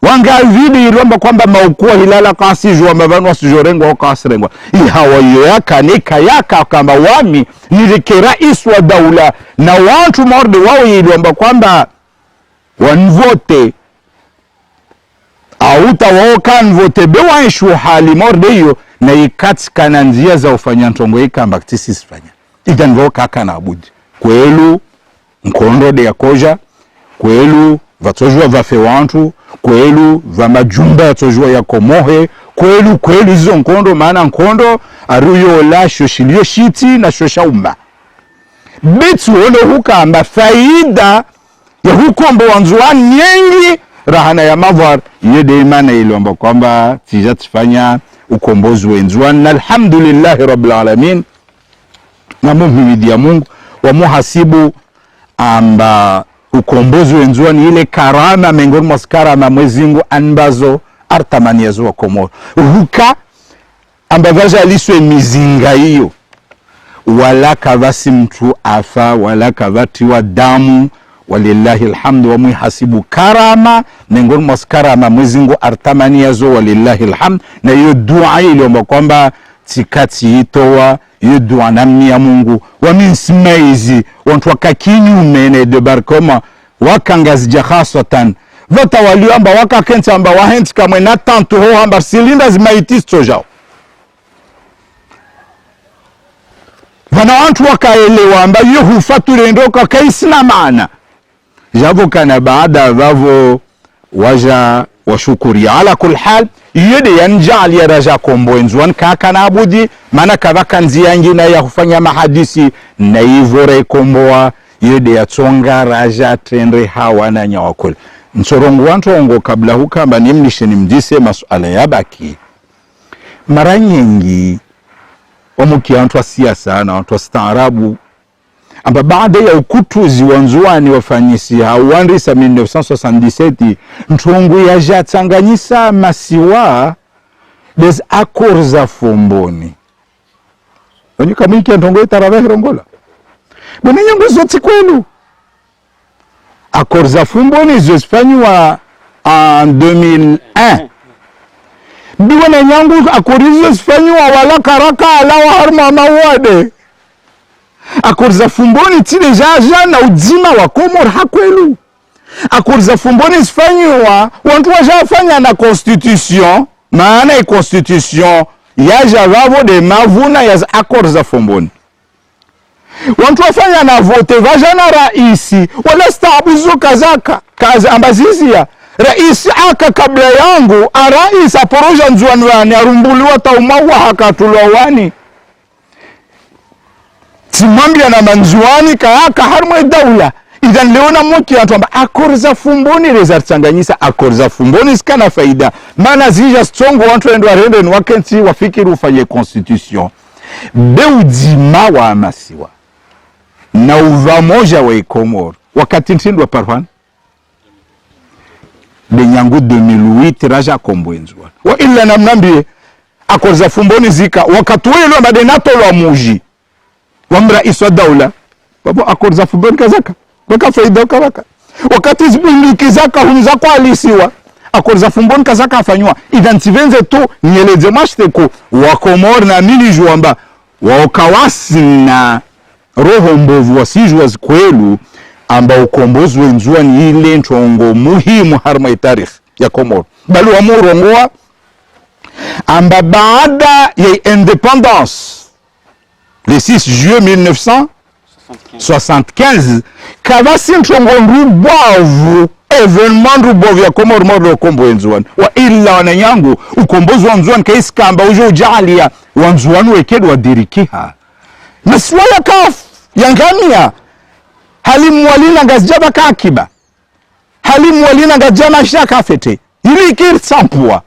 wangavidi iromba kwamba maukua hilala kasijwa mavanu wasijorengwa wakasirengwa ihawa iyo yaka neka yaka kamba wami nilike rais wa daula na wantu morde wao ilomba kwamba wanvote auta wao kanvote bewanshu hali morde hiyo na ikatika na njia za ufanya ntongo ikamba kitisi sifanya itanvo kaka na abudi kwelu mkondo de yakoja kwelu vatojua vafe wantu kwelu va majumba yatojua ya komohe kwelu hizo nkondo maana nkondo aruyo la shoshilio shiti na shoshauma bitu ono hukamba faida ya hukombo wanzuani nyengi rahana ya mavar yede imana ilomba kwamba tijatifanya ukombozi wenzuani na alhamdulillahi rabbil alamin na muhimidi ya Mungu wa muhasibu amba ukombozi wenzuani ile karama mengoni mwa karama mwezingu anbazo artamani yazo wa Komoro huka amba vaja aliswe mizinga hiyo wala kavasi mtu afa wala kavati wa damu walillahi alhamdu wa muhasibu karama mengoni mwa karama mwezingu artamani yazo walillahi alhamd na hiyo dua ile kwamba tikati itowa hiyo dua namni ya Mungu wa minsimaizi wantu wakakinyume na debarkoma wakangazija khasatan vata waliamba wakakenta amba wahenti kamwe na tanto ho amba silinda zimaitisto jao vana wantu wakaelewa amba hiyo hufature ndoka kaisina maana javo kana baada vavo waja washukuri ala kul hal yede yanjali ya raja Kombwenzuan kaka na abudi maana kavaka nzia ngina ya kufanya mahadisi na ivore komboa yede ya tsonga raja tendre hawa na nyawakul nsorongo wantongo kabla hukamba nimlishe nimdise masuala ya baki mara nyingi omuki watu wa siasa na watu wa staarabu amba baada ya ukutuzi wanzuani wafanyisi hauandisa 1977 ntongo ya jatsanganyisa masiwa des accords za Fomboni wani kamiki ya ntongo itaravehe rongola bwana nyangu zoti kwenu accords za Fomboni zifanywa en 2001 biwa na nyangu accords zifanywa wala karaka ala wa harma mawade accords za Fomboni tile jaja na uzima wa Komoro hakwelu accords za Fomboni zifanywa wantu wajafanya na constitution maana ya constitution yaja vavo de mavuna ya accords za Fomboni wantu wafanya na vote vajana raisi wala stabuzo kazaka kazi ambazizia raisi aka kabla yangu arais aporoja nzuanwani arumbuliwa taumawa hakatulawani timambia na manzuani kaaka harmwe daula idhan leona moki watu amba accords za Fomboni reza tsanganyisa accords za Fomboni sikana faida maana zija stongo wantu endo arende ni wakenti wafikiri ufanye constitution beudima wa amasiwa na uvamoja wa Komoro wakati ntindwa parwan benyangu 2008 raja Kombwenzuan wa illa namnambie accords za Fomboni zika wakati welo madenato wa muji wa mraisi wa daula babo accords za Fomboni kazaka waka faida kawaka wakati zibuniki zaka humza kwa alisiwa accords za Fomboni kazaka afanywa idhan tivenze tu nyeleze mashteko wa Komoro na mili juamba waokawasi na roho mbovu wasijua kwelu amba ukombozi wenzua ni ile ntongo muhimu harma ya tarikh ya Komoro bali wa murongoa amba baada ya independance le 6 juillet 1975 kavasi ntongo nrubavu evenement nrubavu ya Komoro moro kombo wenzuan wa illa wananyangu ukombozi wa nzuan kaisi kamba ujo ujalia wanzuan wekedu wa dirikiha maswala kaf yangamia halimu walina ngazjaba kakiba halimu walina ngajama shaka fete ili kirtsampua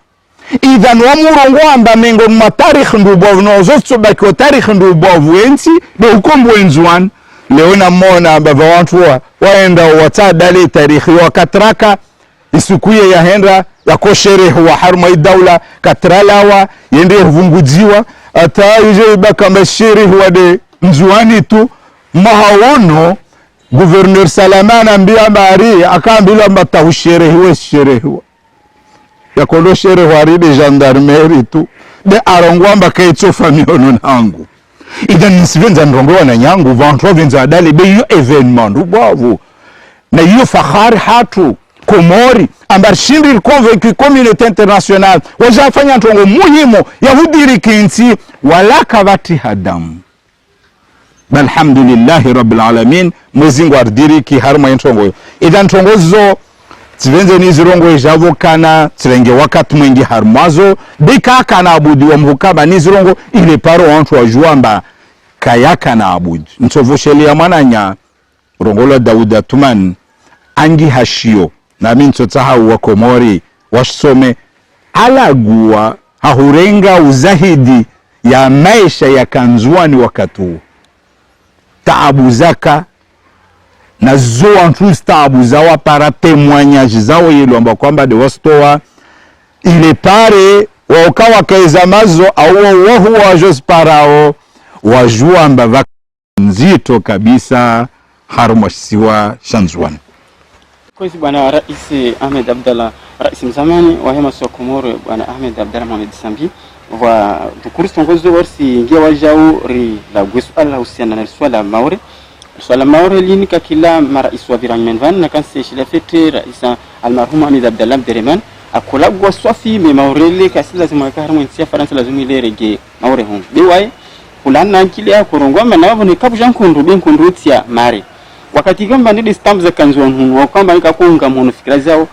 idhan wa murongo amba mengo matarikh ndubovu nozosto baki tarikh ndubovu enti be ukombo wenzuan leona mona amba wantu waenda watadale tarikhi wakatraka isukuye ya henda ya koshere wa harma daula katralawa yende vungujiwa ata yuje baka mashiri huwa de nzuani tu mahaono gouverneur Salamana ambia mari akaambila mbata usherehe sherehe ya kondo sherehe wari de gendarmerie tu de arongwamba kaitso famiono nangu idhan nisivenza nrongoa na nyangu vantu venza dale be yo evenement rubavu na yo fahari hatu Komori ambar shindri convaincu communauté internationale wajafanya ntongo muhimu ya hudiri kinti wala kavati hadamu alhamdulillahi rabbil alamin mwezingu ardiri ki harma ntongo idhan ntongo zo tivenze ni zirongo ijavokana tirenge wakati mwingi harmazo bika kana abudi wa mhukaba ni zirongo ile paro wantu wa juamba kayaka na abudi ntovoshelia mananya rongola Dauda Tuman angi hashio na mintotaha wa Komori wasome alagua hahurenga uzahidi ya maisha ya kanzuani wakatu taabu zaka na zo antu taabu zawa para témoignage zawo yelo amba kwamba de wastoa ile pare wakawa kaiza mazo au wahu wa jos parao wajua amba nzito kabisa harma siwa shanzuani kwa bwana Rais Ahmed Abdallah rais mzamani wa hema ya Komoro bwana Ahmed Abdallah Mohamed Sambi wa tukuru tongozo warsi ngia wajao ri la gwesala husiana na swala maore swala maore lini kakila marais wa Viranmen van na kanse shilafete rais almarhum Ahmed Abdallah Abderrahman akola gwa swafi me maorele kasi lazima ka harmo ntia Faransa lazima ile rege maore hon bewai kulana nkilia korongo na wabo ni kabu jankundu benkundu tia mare wakati gamba ndi stamp za kanzwan hunu wakamba nikakunga munu fikira zao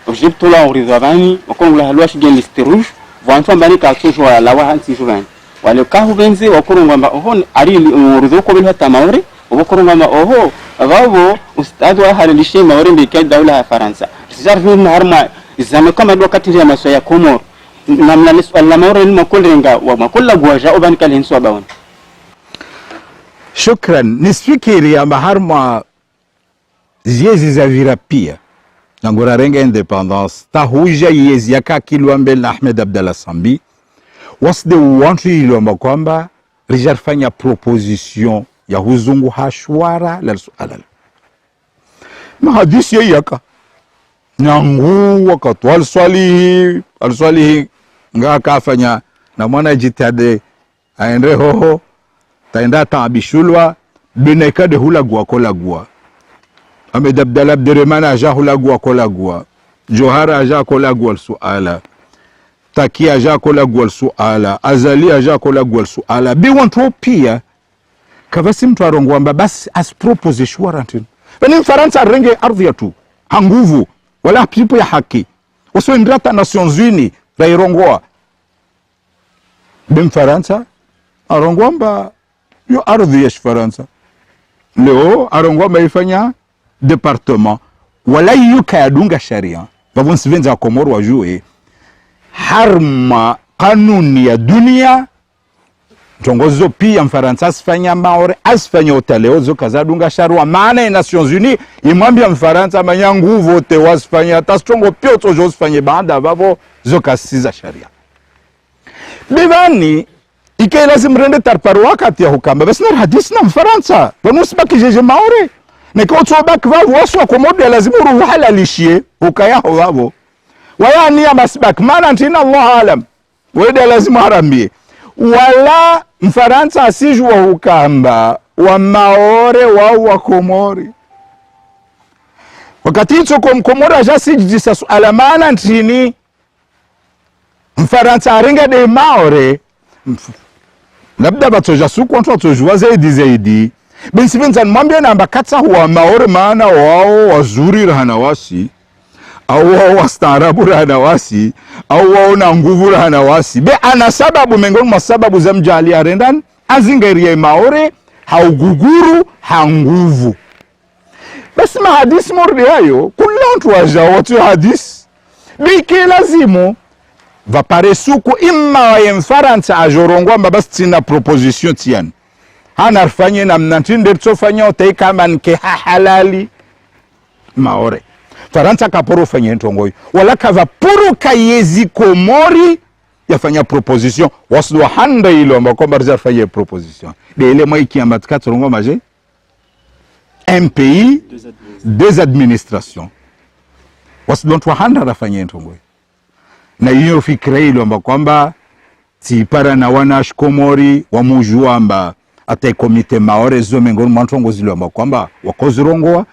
Egypte la uridhavani wakongula halwa shigeni liste rouge vantu ambani ka tujwa la wa hanti juvan wale ka hubenzi wakurunga ma oho ari uruzo ko bil hata maore wakurunga ma oho gabo ustad wa halishi maore mbike dawla ya Faransa zarfu harma izame kama wakati ya maso ya Komoro namna la maore ni makulenga wa makulla gwaja oban kalinso bawon. Shukran. Nisfikiri ya maharma ziezi za virapia nangura renga independence tahuja yezi yaka kilwambe na Ahmed Abdallah Sambi wasde wantu ilomba kwamba rijarfanya proposition ya huzungu hashwara la suala mahadisi yaka nangu wakati alswalihi nga kafanya na mwana jitade aende hoho taenda taabishulwa beneka de hulagwa kolagwa Ahmed Abdallah Abdurrahman aja hulagwa kolagwa Johara aja kolagwa suala Taki aja kolagwa suala Azali aja kolagwa suala biwantu pia kavasi mtu arongwa mba basi as propose shwarantin bani Mfaransa renge ardhi tu hanguvu wala pipo ya haki waso indrata Nations Unies rairongwa Mfaransa arongwa mba yo ardhi ya Faransa leo arongwa mba ifanya departement wala yuka yadunga sharia babon sivenza Komoro wajue harma kanuni ya dunia tongozo pia Mfaransa asifanya maore asifanya utaleo zo kazadunga sharia maana ya Nations Unies imwambia Mfaransa manya nguvu te wasifanya tastongo pia tojo usifanye baada babo zo kasiza sharia bivani ike lazim rende tarparu wakati ya hukamba basi na hadisi na Mfaransa wanusibaki jeje maore Niko utsobaki vavu wasu wa Komoro lazimu uruhalishie ukayaho wavo waya niya masibaki maana ntina Allah alam wede lazimu harambie wala Mfaransa asijua hukamba wa maore wa Komori wakati ito Komoro ajasijisa suala maana ntini Mfaransa aringa de maore labda batoja suku wantu watojua zaidi Bensivenza mwambia namba katsa huwa maore maana wao wazuri rahana wasi au wao wastaarabu rahana wasi au wao na nguvu rahana wasi be ana sababu mengoni mwa sababu za mjali arendan azingaria maore hauguguru hanguvu basi mahadisi mordi hayo kula mtu waja watu hadisi biki lazimu vapare suku imma wa Mfaransa ajorongwa mbabasi tina proposition tiani hana arfanye na mnantinde tsofanya utaika manke halali maore Faransa kaporo fanye ntongoyo wala kava puru kayezi Komori yafanya proposition wasdo handa ilo mbakomba rizafanye proposition de ile maiki ambatika trongo maje un pays deux administrations wasdo handa rafanye ntongoyo na hiyo fikra ilo mbakomba tipara na wanash Komori wamujuamba ata komite maore zo mengoni mwantongo zilomba kwamba wakozirongoa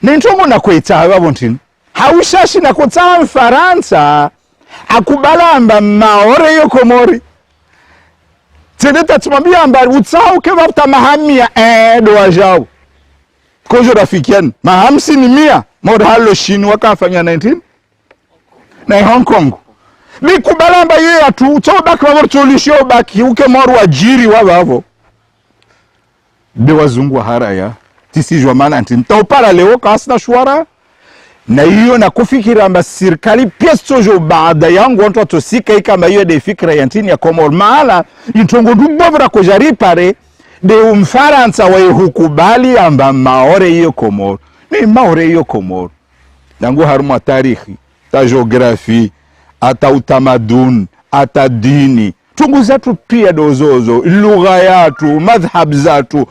nintongo na kweta babontin haushashi na kotsa Mfaransa akubalamba maore yo Komori tedeta tumambia amba utsao ke bafta mahamia do ajao kojo rafikian mahamsi ni 100 mod halo shini wakafanya 19 na Hong Kong bikubalamba yeye atu utsoba kwa mtulisho baki uke moru ajiri wabavo de wazungu haraya tisijwa maana ntintopara leo kasna shwara na hiyo na kufikira amba serikali pia sojo baada yangu watu watosika kama hiyo de fikra ya ntini ya Komoro maana intongo dubobra kujari pare de Mfaransa wa hukubali amba maore hiyo Komoro ni maore hiyo Komoro yangu haruma tarikhi ta geografi ata utamaduni ata dini tungu zatu pia dozozo lugha yatu madhhab zatu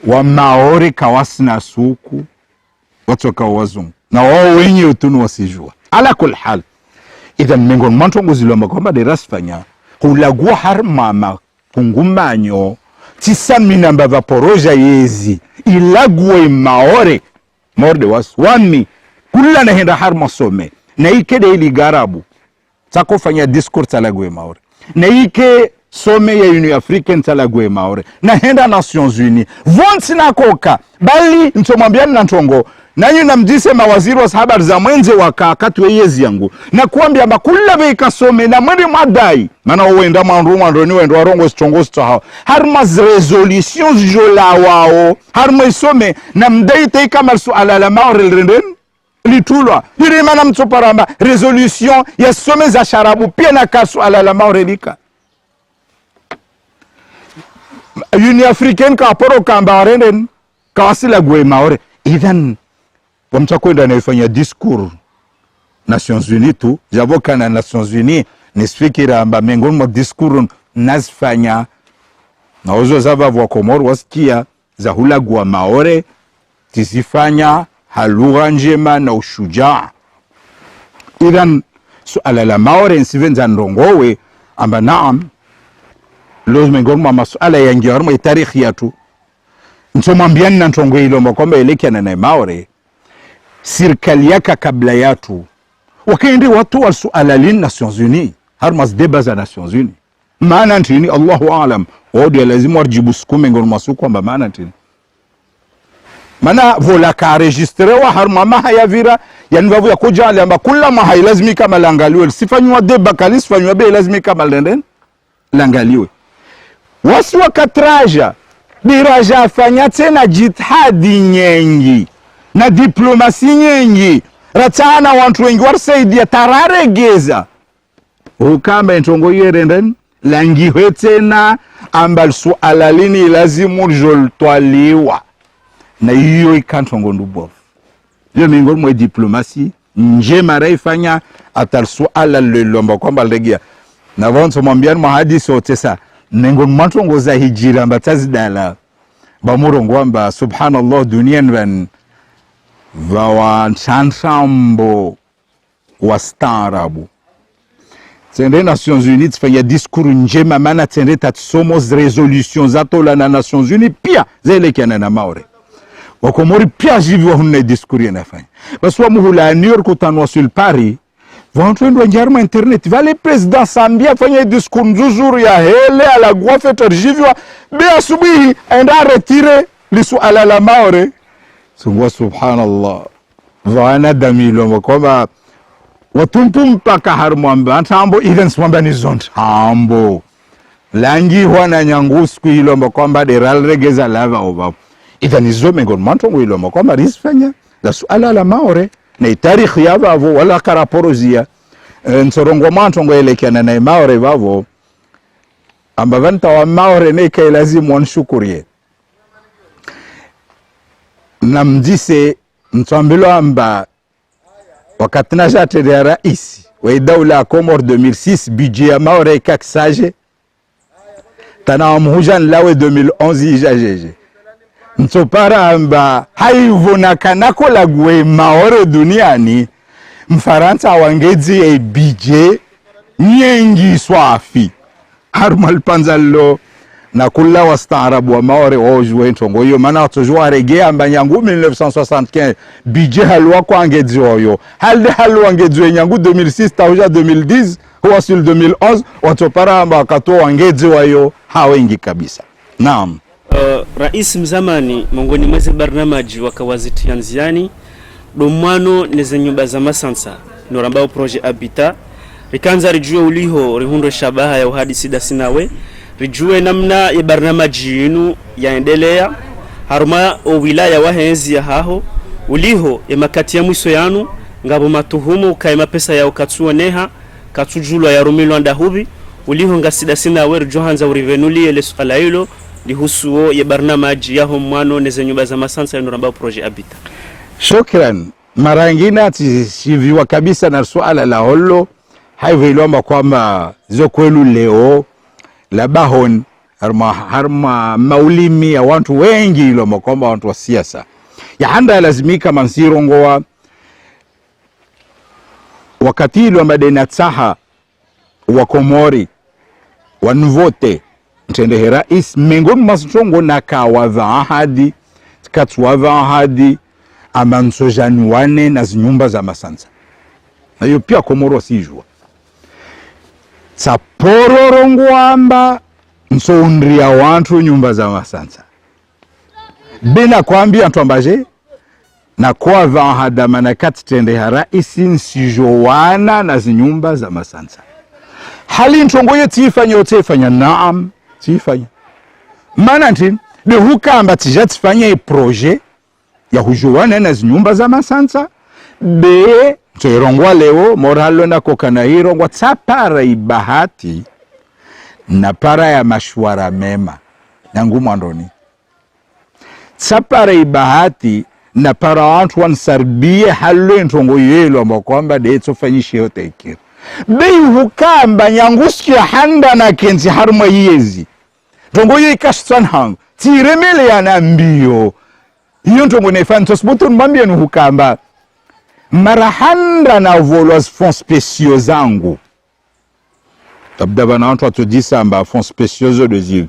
wa maore kawasina suku watu wazungu na wao wenye utunu wasijua ala kul hal idhan mengon mantongo zilomba kwamba de rasfanya hulagua harmama kungumanyo tisamina mbava poroja yezi ilagwe maore morde waswami kula na henda harma some na ikede ili garabu takofanya discourse alagwe maore na ike some ya Union Africaine talagwe maore na henda Nations Unies vonsi na koka bali ntomwambiani na ntongo nanyi namdise mawaziri wa habari za mwenze wakakati weyezi yangu na kuambia bakula beikasome na mwende madai mana uenda mandroni wendo warongo sitongo hao harmas resolutions jola wao harma isome na mdai teika marsu ala maore renden litulwa hiri mana mtoparamba resolution ya some za sharabu pia na kasu ala maore lika Union Africaine ka poro kamba warenden kawasila gwe maore idhan wamtakwenda naifanya discours Nations Unies tu javoka na Nations Unies nisfikira amba miongoni mwa discours nazifanya na uzo zava vwa Komoro wasikia za hulagwa maore tizifanya halugha njema na ushujaa idhan suala la maore nsivenza ndongowe amba naam lo miongoni mwa masuala ya ngiarmo itarikhi yatu ntomwambiani na ntongo ilomba kwamba elekiana na maore serikali yaka kabla yatu wakaende watu wa suala lini Nations Unies harmas deba za Nations Unies maana ntini Allahu aalam wodi lazima warjibu sukume ngono masuku kwamba maana ntini mana vola ka registrewa harma maha ya vira yani vavu ya kuja amba kula maha lazima kama langaliwe sifanywa deba kali sifanywa be lazima kama lenden langaliwe wasi wakatraja diraja afanya tena jitihadi nyingi na diplomasi nyingi ratana wantu wengi warsaidia tararegeza ukamba ntongo yerenden langiwe tena ambal suala lini lazimu joltwaliwa na hiyo ikantongo ndubofu hiyo miongoni mwa diplomasi njema raifanya atal suala lilomba kwamba legia na vonto mwambiani mahadisi otesa miongoni mwa ntongo za hijira mbatazi dala bamurongo amba subhanallah duniani van vawa chansambo wastaarabu tende Nations Unies tfanya discours njema mana tende tatsomos resolutions zatola na Nations Unies pia zelekiana na maore wakomori pia jivi wahunne discours yanafanya basi wa muhula New York utanwa sul Paris vantuendo njarma internet vale president Sambia fanya discours nzuzuru ya hele ala guafeter jivi wa be asubuhi enda retire lisu ala la maore sungwa subhanallah vaana damilo kwamba watumtum paka harmwamba ntambo even swamba ni zontambo langi hwana nyangusku hilo kwamba deral regeza lava oba even izome ngon mantongo hilo kwamba risfanya la suala la maore na tarikhi ya vavo wala karaporozia nsorongo mantongo elekiana na maore vavo amba vanta wa maore ne kai lazima wanshukurie na mjise mtuambilo amba wakati na jate ya raisi wa daula ya Komoro 2006 budget ya maore kaksaje tana wamuhujan lawe 2011 ijajeje mtopara amba haivuna kanako lagwe maore duniani mfaransa wangezi ya budget nyengi swafi harmal panzalo na kula wastaarabu wa maore wajue ntongo hiyo maana watojua regea mbanyangu 1975 budget halwa kwa angezi oyo halwa angezi nyangu 2006 tauja 2010 huwa sul 2011 watopara amba wakatoa angezi wayo hawengi kabisa. Naam. Rais mzamani mongoni mwezi barnamaji wakawaziti yanziani domwano neze nyumba za masansa norambao projet Habitat rikanza rijue uliho rihundo shabaha ya uhadisi dasinawe rijue namna ya barnamaji yinu yaendelea haruma o wilaya wahenzi ya haho uliho ya makati ya mwiso yanu ngabo matuhumu kaima pesa ya ukatsuoneha katujulwa ya rumilwa ndahubi uliho ngasida sinawe rijohanza urivenulie le suala hilo lihusuo ya barnamaji yaho mwano neze nyumba za masansa yinu rambao projet Habitat. Shukran. Mara nyingine atishiviwa kabisa na suala la holo haivo ilomba kwamba zo kwelu leo la bahon harma maulimi ya watu wengi ilomba kwamba watu wa siasa ya handa lazimika mansirongoa wakati ilomba denatsaha wa Komori wanvote ntende rais mengoni masongo na kawadha ahadi katsuwadha ahadi amansojani wane na zinyumba za masansa na hiyo pia Komoro sijua sapororongo amba nsondria wantu nyumba za masansa bena kwambia ntombaje na kwa vahadama na katitende hara isi nsijowana na zinyumba za masansa hali ntongoye tifanya otefanya naam tifanya mana ntini de hukamba tijatifanya projet ya hujowana na zinyumba za masansa be toirongwa leo moralo na kokana hirongwa tsapara ibahati na para ya mashwara mema nangu mwandoni tsapara ibahati na para wantu wansarbie halo ntongo yelo amba kwamba de tsofanyishe yote ikiru bei hukamba nyanguski ya handa na kenzi haruma yezi ntongo ye ikashtan hangu tiremele ya nambio hiyo ntongo nefani tosbutu mbambia hukamba marahanda na volwas fonds spéciaux zangu tabda bana wantu watujisa amba fonds spéciaux de zivu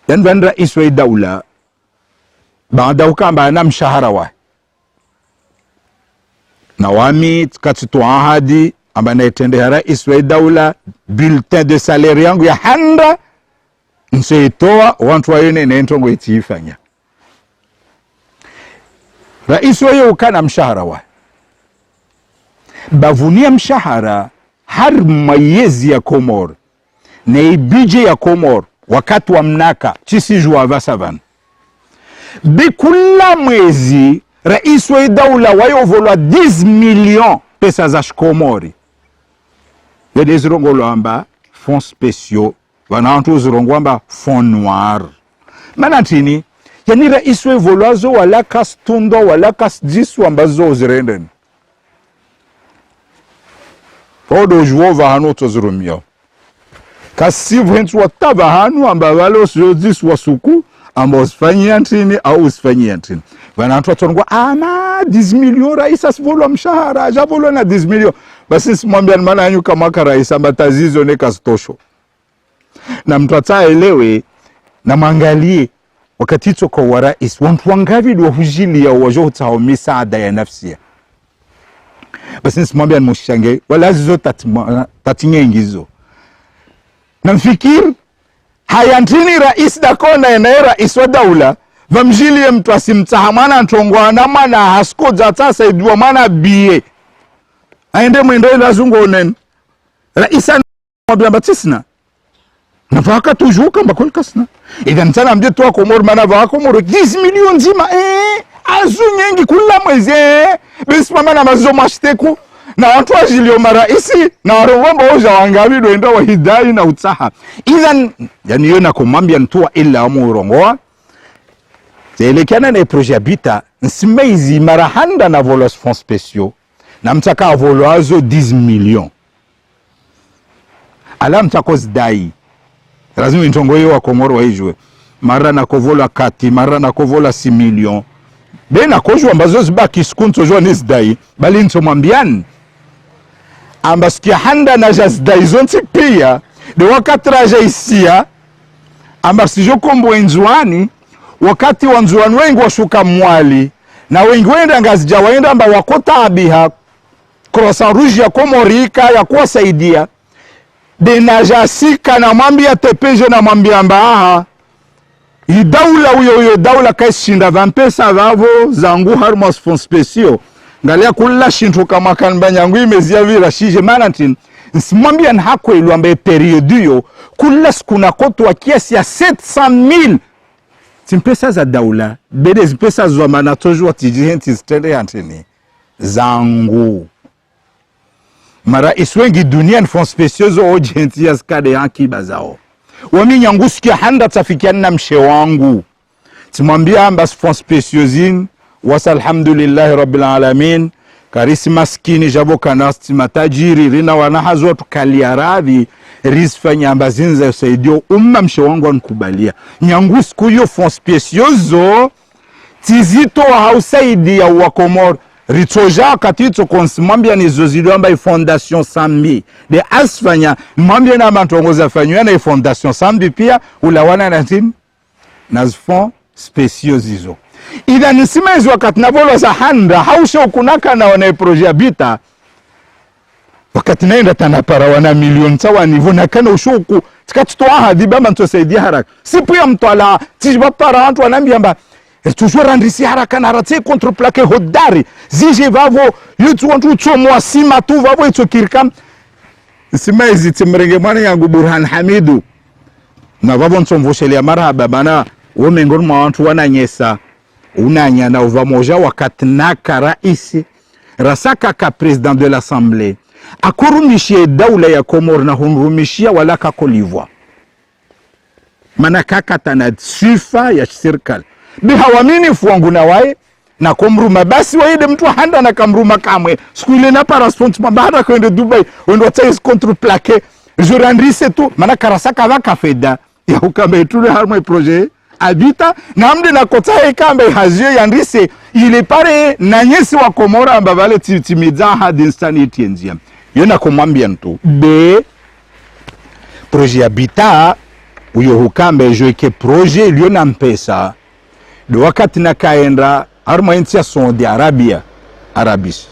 yani bandra iswe daula baada ukamba ana mshahara wa na wami katitu ahadi amba naitende hara iswe daula bulletin de salaire yangu ya handa nseitoa wantu wayene na entongo itifanya rais wayo ukana mshahara wa bavunia mshahara har mayezi ya Komor na ibije ya Komor wakati wa mnaka chisi juwa vasavan bikula mwezi rais wa daula wayo volwa 10 millions pesa za Komori yede zirongolo amba fonds spéciaux wanantu zirongolo amba fonds noir manatini yani rais wa volwazo wala kastundo wala kasdisu ambazo zirenden Odo juova hano tozurumia. Kasi ventu wataba hano amba wale osiyodis wasuku amba usifanyia ntini au usifanyia ntini. Wanantu watonogwa ama 10 millions raisa sivolwa mshahara ajavolwa na 10 millions. Basi simwambia mana yanyu kamaka raisa amba tazizo neka stosho. Na mtu ataelewe na mangalie wakati ito kwa warais wantu wangavi dwa hujili ya wajo utao misaada ya nafsia. Basi nisimwambia nimushange wala zizo tatinye ingizo na mfikiri hayantini rais dakona ene rais wa daula vamjili mtu asimtahamana ntongwana mana hasko jata saidwa mana biye aende mwendo ila zungo onen raisa mwabia batisna na vaka tujuka mbakol kasna idhan sana mje tuwa Komor mana vaka Komor 10 millions zima azu nyengi kula mwezi bisi mama na mazo mashteku na watu wa jilio maraisi na warongomba oja wangabi doenda wa hidai na utaha idhan yani yona kumambia ntuwa illa amu urongoa telekiana na projet habita nsimeizi marahanda na volos fonds spéciaux na mtaka voloazo 10 millions ala mtako zdai lazima ntongoye wa Komoro wa hijwe mara na kovola kati mara na kovola 6 millions bena kojo ambazo zibaki sikunto jo nisdai bali ntomwambiani amba sikia handa na jazdai zonti pia de wakati raja isia amba sijo kombo enzuani wakati wanzuani wengi washuka mwali na wengi wenda ngazija waenda amba wakota abiha Croissant Rouge ya Komorika ya kuwasaidia de najasika na mwambia tepeje na mwambia amba idaula uyo daula kaishinda vampesa vavo zangu harmos fonds spéciaux ngalia kula shintu kama kanbanyangu imezia vira shije manantin nsimwambia nhako ilu ambaye periodi yo kula sikuna kotu wa kiasi ya 700,000 timpesa za daula bede zimpesa zwa manatoju wa tijihenti stende hantini zangu mara iswengi dunia fonds spéciaux zo ojihenti ya skade yanki bazao wami nyangusikia handa tafikiani na mshe wangu timwambia amba fonds spéciaux zin wasa alhamdulillahi rabbil alamin karisi maskini jabo kanasti matajiri rina wanahazo tukalia radhi risfanya amba zinza usaidio mshe wangu wankubalia nyangusiku yo fonds spéciaux zo tizito wa hausaidi ya wakomor ritoja katito konsimwambia nizozilio amba fondation Sambi de asfanya mwambia na mantongoza fanywa na fondation Sambi pia ulawana na tim na fonds spéciaux zizo ida nisimezi wakati navolo za handa hausha ukunaka na wana projet habita wakati naenda tanapara wana milioni sawa nivo na kana ushuku tikatoa hadi baba ntosaidia haraka sipu ya mtwala tijibapara watu wanambia mba toujours randisi haraka na rate contreplaqué hodari zije vavo yutu wantu chomo sima tu vavo ito kirkam simaizi timrenge mwana yangu Burhan Hamidu na vavo ntomvoshelia marhaba bana womengoni mwa watu wananyesa unanya na uvamoja wakati naka raisi rasaka ka president de l'assemblée akurumishie daula ya Komoro na hunrumishia wala kakolivwa mana kakatana sifa ya serikali bihawamini fuangu na wae na kumruma basi waide mtu handa na kamruma kamwe siku ile na parasport mbada kwenda Dubai wendo tais contreplaqué jurandrise tu mana karasaka vaka feda ya ukambe tule harmo projet habita namde na kota ikambe hazio yandrise ile pare na nyesi wa Komoro ambavale timidza hadi insanity enzia yena kumwambia mtu be projet habita uyo hukambe joike projet iliona mpesa do wakati na kaenda harma inti ya Saudi Arabia Arabis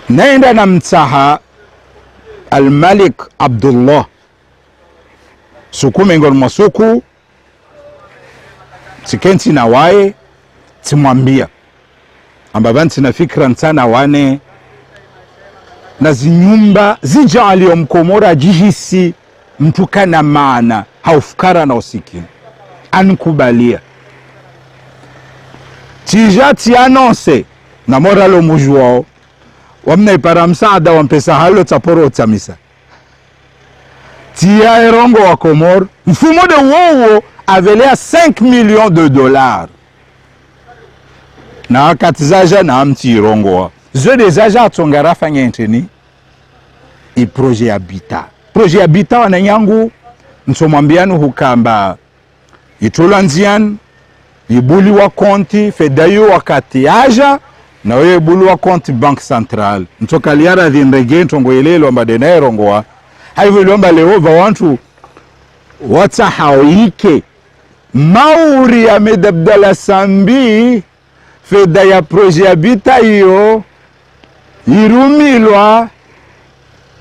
naenda na mtaha Al-Malik Abdullah suku mengol masuku tikenti na wae timwambia ambabanti na fikra ntana wane na zinyumba zijali ya Mkomora jihisi mtukana maana haufukara na usikini ankubalia tijati anonse na moralo mujwao wamna ipara msaada wampesa halo taporo utamisa tia erongo wa Komoro mfumo de wowo avelea 5 millions de dollars na wakati zaja na amti irongo zo de zaja atongara fanya enteni i projet habita wananyangu nsomwambianu hukamba itolanzian ibuli wa konti fedayo wakati aja na wewe ibuli wa konti bank central ntoka liara dhinrege ntongo ilelo mbadena erongoa haivu ilomba lehova wantu wata hawike mauri ya medabdala sambi feda ya projet habita iyo irumilwa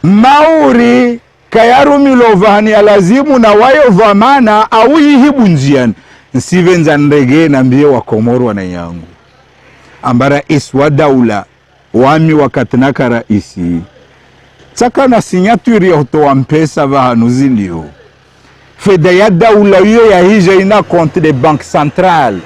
mauri kayarumilwa vahani alazimu na wayo vamana au yihibu njiani nsivenza ndege na mbie wa Komoro wananyangu ambara iswa daula wami wakati naka raisi taka na sinyaturi ya hutowa mpesa vahanuzi ndio feda ya daula hiyo ya hija ina konti de bank central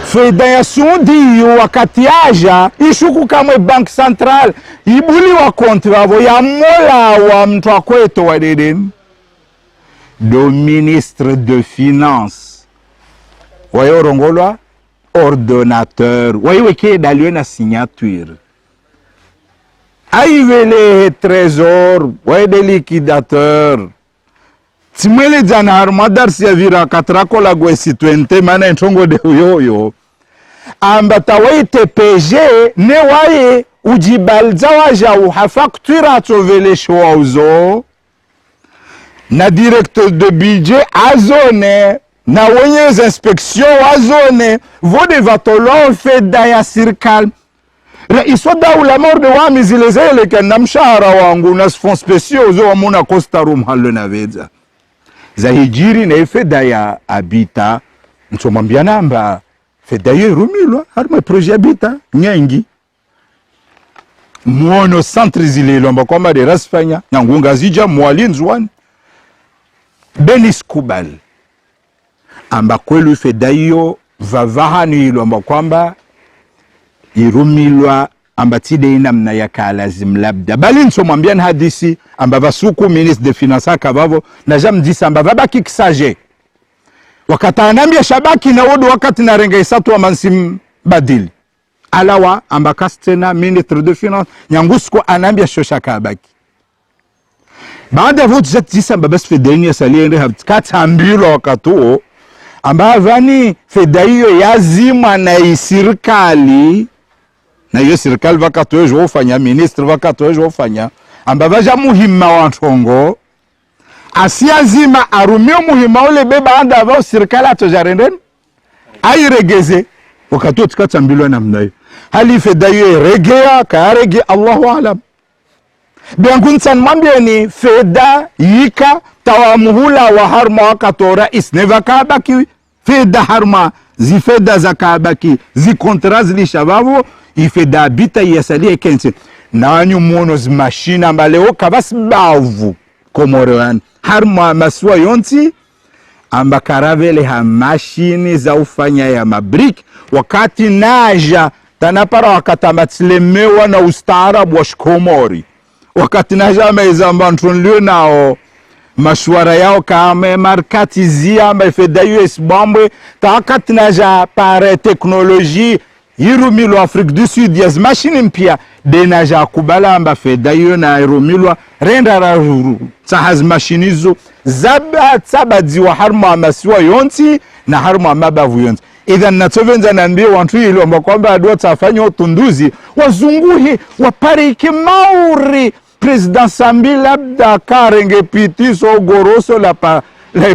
feda ya Saudi hiyo wakati aja ishuku kamwe bank central ibuli wa konti wavo ya mola wa mtu wakweto wa dedeni do ministre de finance wayo rongolwa ordonnateur wayo ke dalwe na signature aivele trésor wayo de liquidateur timele jana armadar siavira katrakola gwesi 20 mana ntongo de yoyo ambata wayo TPG ne waye ujibalza waja uhafaktura atovele shwauzo na directeur de budget azone na wenye inspection azone vode vatolon feda ya serikali raiso daula morde wami zilezele kana mshahara wangu na fonds spéciaux zo wamuna costa room halo na veza za hijiri na feda ya habita ntomwambia namba feda yo rumilwa harma projet habita nyengi muono centre zilelo mba kwamba de rasfanya nyangunga zija mwalinzwani Denis Kubal amba kwelu feda hiyo vavahani ilo amba kwamba irumilwa amba tide ina mna ya kalazim labda bali nsomwambia na hadisi amba vasuku ministre de finance kabavo na jamdisa amba vabaki kisaje wakati anambia shabaki na wodo wakati na renga isatu wa mansim badili alawa amba kastena ministre de finance nyangusko anambia shosha kabaki baada vote zatisa babas fedeni ya saliende hatkata ambilo wakatuo amba vani feda hiyo yazima na isirikali na hiyo serikali wakati wewe ufanya ministre wakati wewe ufanya amba vaja muhima wa ntongo asiazima arumio muhima ule beba anda vao serikali atojarenden airegeze wakati tukata mbilo namna hiyo hali feda hiyo regea ka rege Allahu alam Biangunsan mwambieni feda yika tawamuhula wa harma wakatora isneva kabaki feda harma zifeda za kabaki zikontra zilishababu ifeda bita yasalie kensi na wanyu mwono zimashina mbaleo kabasi bavu Komorewan harma maswa yonti amba karavele ha mashini za ufanya ya mabrik wakati naja tanapara wakati matilemewa na ustaarabu wa Komori wakati naja meizamba ntunliwe nao mashwara yao kama markati zia feda US bambwe takati naja pare teknoloji irumilo Afrique du Sud ya mashini mpya denaja kubala amba feda yu na irumilo renda raruru sahaz mashinizo zabadi wa harma masiwa yonti na harma mabavu yonti. Idhan natovenza naambia wantu hilo amba kwamba adua tafanya utunduzi wazunguhi wapariki mauri President Sambi labda karenge pitiso goroso la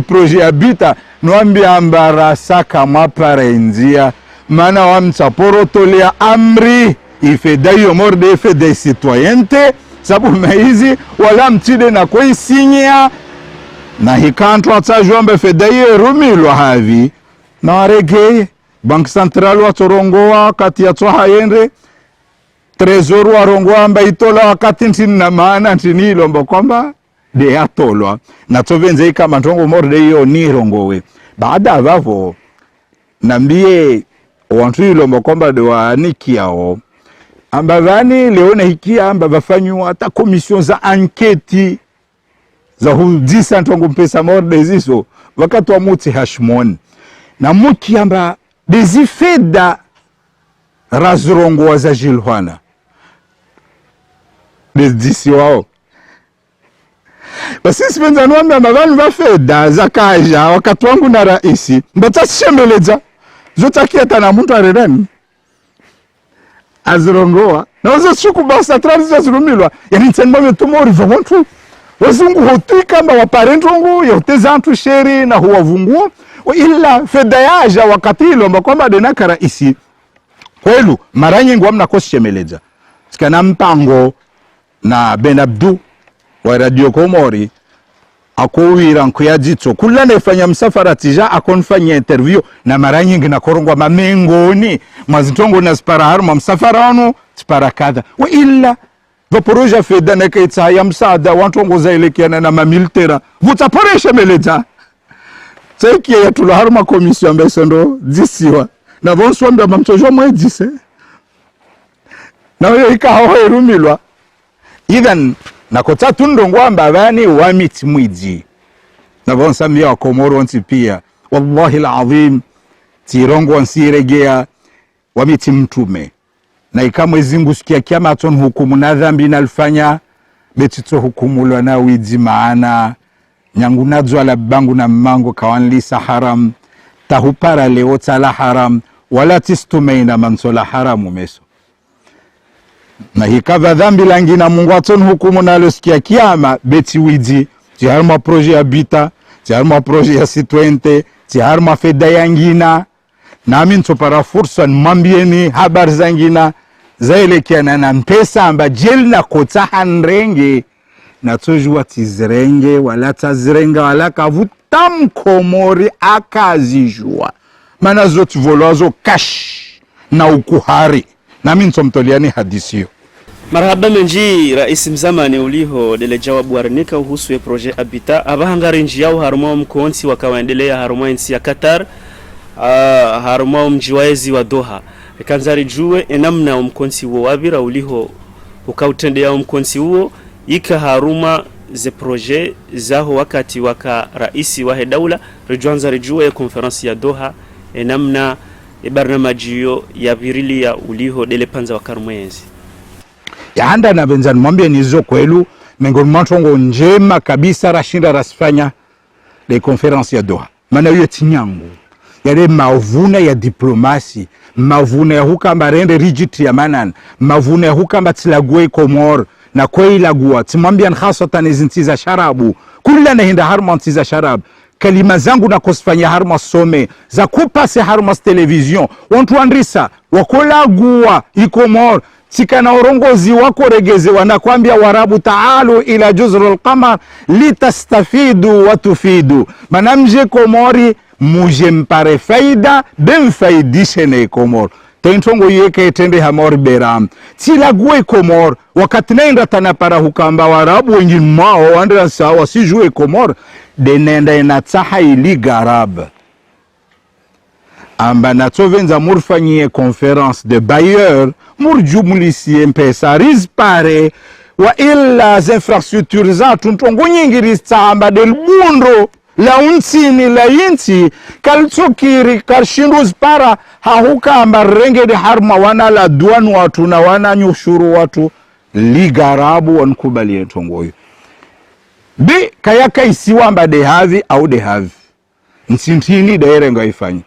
projet habita nwambi ambara saka mapare nzia mana wamtsaporo tolea amri ifeda yo morde ifeda citoyente sabu maizi wala mtide na kwa isinya na hikantu atajombe feda yo rumilwa havi na warege Bank Central watorongoa kati ya toha yendre Trezor warongoa amba itola wakati ntini na maana ntini ilomba kwamba de ya tolwa na tovenze kama ntongo morde yo ni rongowe baada vavo nambie wantu ilomba kwamba de waniki yao amba vani leona hikia amba vafanywa hata komision za anketi za hudisa ntongo mpesa morde ziso wakati wa muti hashmon na muki amba bezifeda razrongo za jilhwana bezisi wao basi sipenza nwamba mavani vafeda za kaja wakati wangu na raisi mbata shembeleza zotakia tana muntu aredani azrongoa na wazo shuku basa transiza zirumilwa yani ntenma metumori vawantu wazungu hotuika mba waparentongu yautezantu sheri na huwavungu ila feda yaja wakati ilo mba kwamba denaka raisi kwelu maranyi nguwa mna kosi shemeleza sika na mpango na Ben Abdu wa Radio Komori akowira nkuyajito kula nefanya msafara tija akonfanya interview na maranyi ngina korongwa mamengoni mazitongo na spara harma msafara wano spara kadha wa illa vaporoja feda neka itaya msaada wantongo za ilekiana na mamilitera vutaporesha meleta tsekia ya tula harma komisio ambesendo disiwa na vonsu ambia mamtojo mwedise na weyo ikahawa irumilwa idhan nakota tundongo amba vani wamiti mwiji na vonsu ambia wa Komoro wanti pia wallahi alazim tirongo wansiregea wamiti mtume na ikamwe zingu sikia kiama aton hukumu na dhambi na alfanya betito hukumulwa na wiji maana nyangu nadzo ala bangu na mango kawanlisa haram tahupara leo tala haram wala tistumeina mansola haramu meso na hikava dhambi langi na Mungu aton hukumu na alosikia kiama beti wiji tiharma proje habita tiharma proje ya C20 tiharma feda yangina na amin topara fursa mwambieni habari zangina zaelekiana na mpesa amba jel na kota hanrenge na tojua tizrenge wala tazrenga wala kavutam Komori akazijua mana zote volozo kash na ukuhari na mintomtoliani hadisio. Marhaba menji rais mzamani uliho dele jawabu warnika uhusu ya proje Habita abahangari nji yao harumao mkonsi wakawaendelea harumao nsi ya Qatar harumao mjiwaezi wa Doha kanzari juwe enamna mkonsi uo wabira uliho ukautende ya mkonsi uo ika haruma ze proje zaho wakati waka raisi wa daula rejuanza rejuwe ya konferansi ya Doha enamna barnamajiyo ya virili ya uliho dele panza wakarumwezi ya handa na benzani mwambia nizo kwelu mengoni mwantongo njema kabisa rashinda rasifanya de konferansi ya Doha mana uye tinyangu yale mavuna ya diplomasi mavuna ya hukamba rende rigiti ya manan mavuna ya hukamba tilagwe Komor na kwei lagua timwambia khasatan izintiza sharabu kula na hinda harma ntiza sharabu kalima zangu na kosifanya harma some za kupase harma television wantu andrisa wakola gua ikomor tikana urongozi wako regeze wanakwambia warabu taalu ila juzrul qamar litastafidu wa tufidu, manamje Komori muje mpare faida bemfaidishe ne Komor tentongo yeke tende hamor beram tilague Komor wakati nenda tanapara hukamba warabu wengi mao wandra sawa sijue Komor denenda inatsaha ili garab amba natovenza murfanyie conference de bailleur murjumulisie mpesa rizpare wa illa infrastructure za tuntongo nyingi rizamba del mundo la unsini la yinti kaltsokiri karshinduz para hahuka amba renge de harma wana la duan watu na wana nyushuru watu ligarabu wankubalie tongoyo bi kayaka isiwa amba de havi au de havi nsintini de erengo ifanyi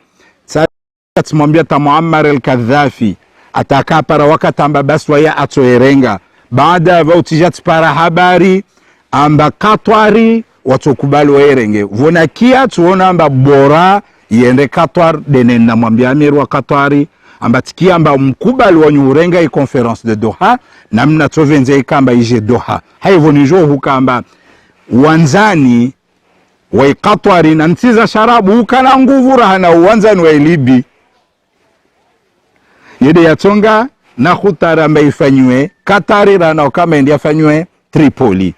tumwambia ta Muammar al-Kadhafi ataka para wakati amba baswa ya atoerenga baada vautijat para habari amba Katwari watokubali waerenge vonakia tuona amba bora yende Katwar denen na mwambia amir wa Katwari amba tikia amba mkubali wanyurenga i conference de Doha namna tovenze ikamba ije Doha haivo nijo hukamba wanzani wa Katwari na ntiza sharabu ukana nguvu rahana wanzani wa Libi yede yatonga na khutara maifanywe Katari rana kama ndia fanywe Tripoli.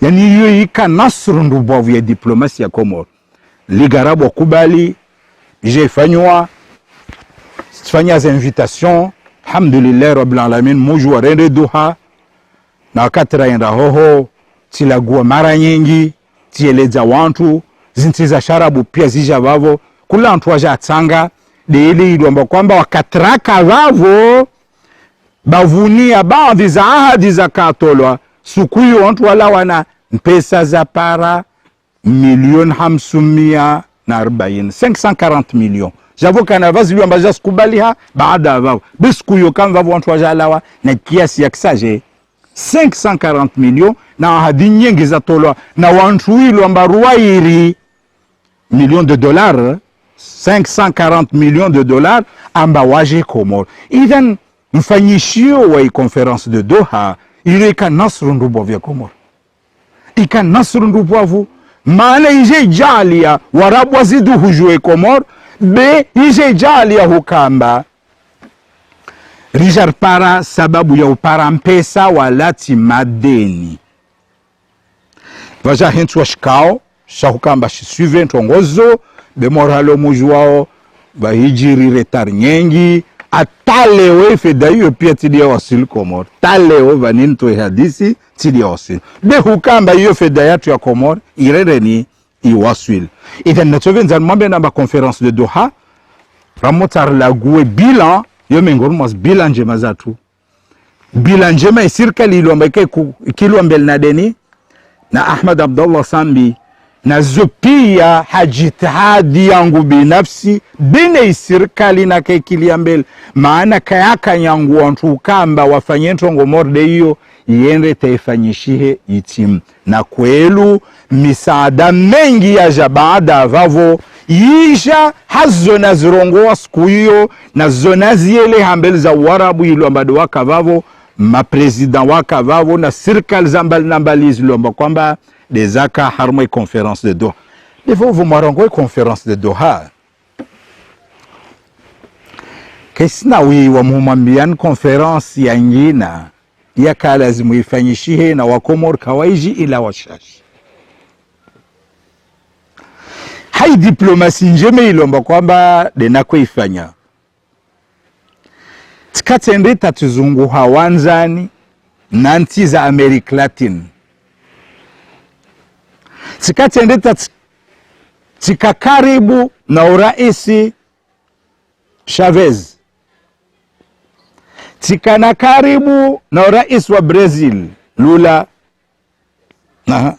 Yani hiyo ika nasru ndubovu ya diplomasi ya Komoro. Ligarabu wakubali je fanywa fanya za invitation alhamdulillah rabbil alamin mujwa rende Doha na wakati raenda hoho tilagua mara nyingi tieleza wantu zintiza sharabu pia zija vavo kula antu waja atanga de ile ilomba kwamba wakatraka vavo bavunia baadhi za ahadi za katolwa sukuyo wantu wala wana mpesa za para milioni 540 540 milioni javo kana vazi liomba ja skubaliha baada vavo biskuyo kama vavo wantu waja alawa na kiasi ya kisaje 540 milioni na ahadi nyingi za tolwa na wantu ilomba ruwairi millions de dollars 540 millions de dollars amba waje Komoro. Idhan mfanyishio wa conference de Doha ile ka nasru ndubo vya Komoro. Ika nasru ndubo maana ije jalia warabu wazidu hujue Komoro be ije jalia hukamba Richard para sababu ya upara mpesa walati madeni vaja hentu washikao shahukamba shisuive ntongozo bemoralo mujwao bahijiri retar nyengi atalewe fedayo pia tidia wasil Komoro talewe vaninto hadisi tidia wasil be hukamba hiyo fedayatu ya Komoro irere ni iwaswil idhan natovenza mwambe namba conference de Doha ramotar lague bilan yo mengormas bilan njema zatu bilan njema isirkali ilomba ikilu ambel na deni na Ahmad Abdullah Sambi na zopia hajitihadi yangu binafsi bine serikali na kekili mbele maana kayaka nyangu wantu kamba wafanye ntongo morde hiyo yende taifanyishihe itimu na kwelu misaada mengi ya jabada vavo yisha hazo na zirongoa siku hiyo na zona ziele hambele za warabu ilo ambado waka vavo maprezida waka vavo na serikali za mbali na mbali zilomba kwamba dezaka harmoi conference de Doha defo vumarongo conference de Doha kesina wi wa muhambian conference ya ngina ya kalazimu ifanyishihe na wakomor kawaiji ila washashi hai diplomasi njeme ilomba kwamba denako ifanya tikatende tatuzungu hawanzani nanti za America Latin tikatende tikakaribu na uraisi Chavez tikana karibu na rais wa Brazil Lula na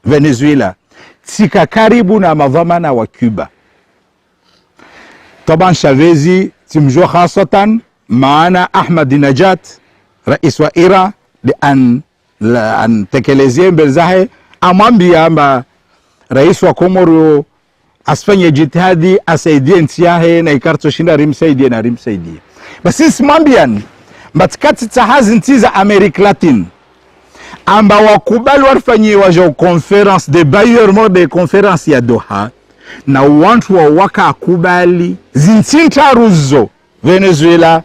Venezuela tika karibu na madhamana wa Cuba طبعا Chavezi timjua khasatan maana Ahmadinejad rais wa Iran de an tekelezie mbelzahe amwambia amba rais wa Komoro asfanye jitihadi asaidie nchi yake na ikarto shinda rimsaidie na rimsaidie basi simwambiani mbatikati tahazi nti za Amerika Latine amba wakubali warfanyie wajo conference de Bayer mode conference ya Doha na wantu wa waka akubali zintintaruzo Venezuela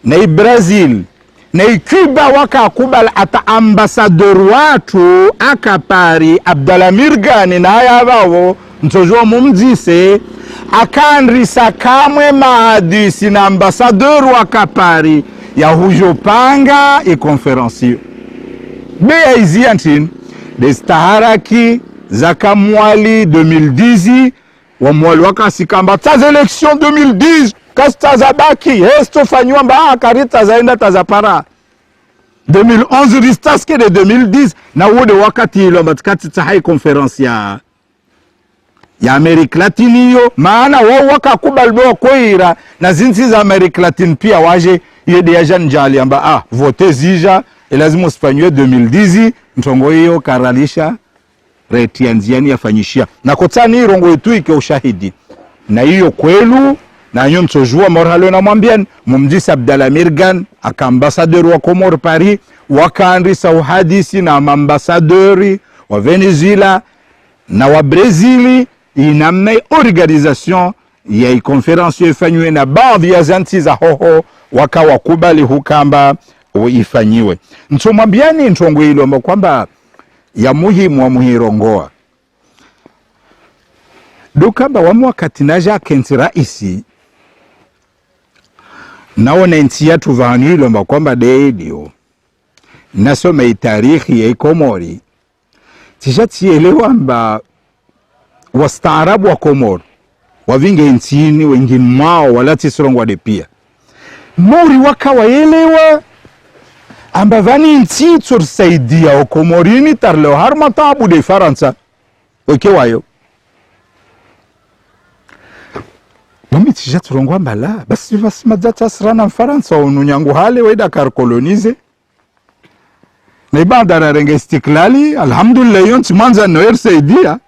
na Brazil na Cuba waka akubali ata ambasador watu akapari Abdalamir Gani na haya wao mtojua mumzise akanrisa kamwe mahadisi na ambasador wakapari ya hujo panga e konferensio beya izi antini destaharaki zaka mwali 2010 wa mwali wakasikamba taza election 2010 kasi taza baki hesto fanywa mba kari taza enda taza para 2011 ristaske de 2010 na wode wakati ilo mbatikati tahai konferensi ya Amerika Latini yo maana wao wakakubalwa koira na zinti za Amerika Latini pia waje yede ya janjali amba vote zija lazima usifanywe 2010 ntongo hiyo karalisha reti anziani yafanyishia na kotani irongo yetu ike ushahidi na hiyo kwelu na nyo mtojua moralo na mwambia mumjisa Abdalamir Gani akaambasador wa Komoro Paris wakaandisa uhadisi na ambasadori wa Venezuela na wa Brazili iname organisation ya konferensi ifanywe na baadhi ya zanti za hoho waka wakubali hukamba ifanyiwe ntomwambiani ntongo hilo kwamba ya muhimu wa muhirongoa dukamba wamu wakati naja kenti raisi naona nti ya tuvanu hilo kwamba dedio nasoma itarikhi ya Komori tishatielewa mba wastaarabu wa Komoro wavinge ntini wengine mwao wala tisirongwa de pia mori waka waelewa amba vani nti tursaidia Komorini tarleo harma tabu de Faransa weke wayo mami tija turongwa mbala basi madata srana Faransa ununyangu hale weda kar kolonize na ibada na renge istiklali alhamdulillah yonti manza noer saidia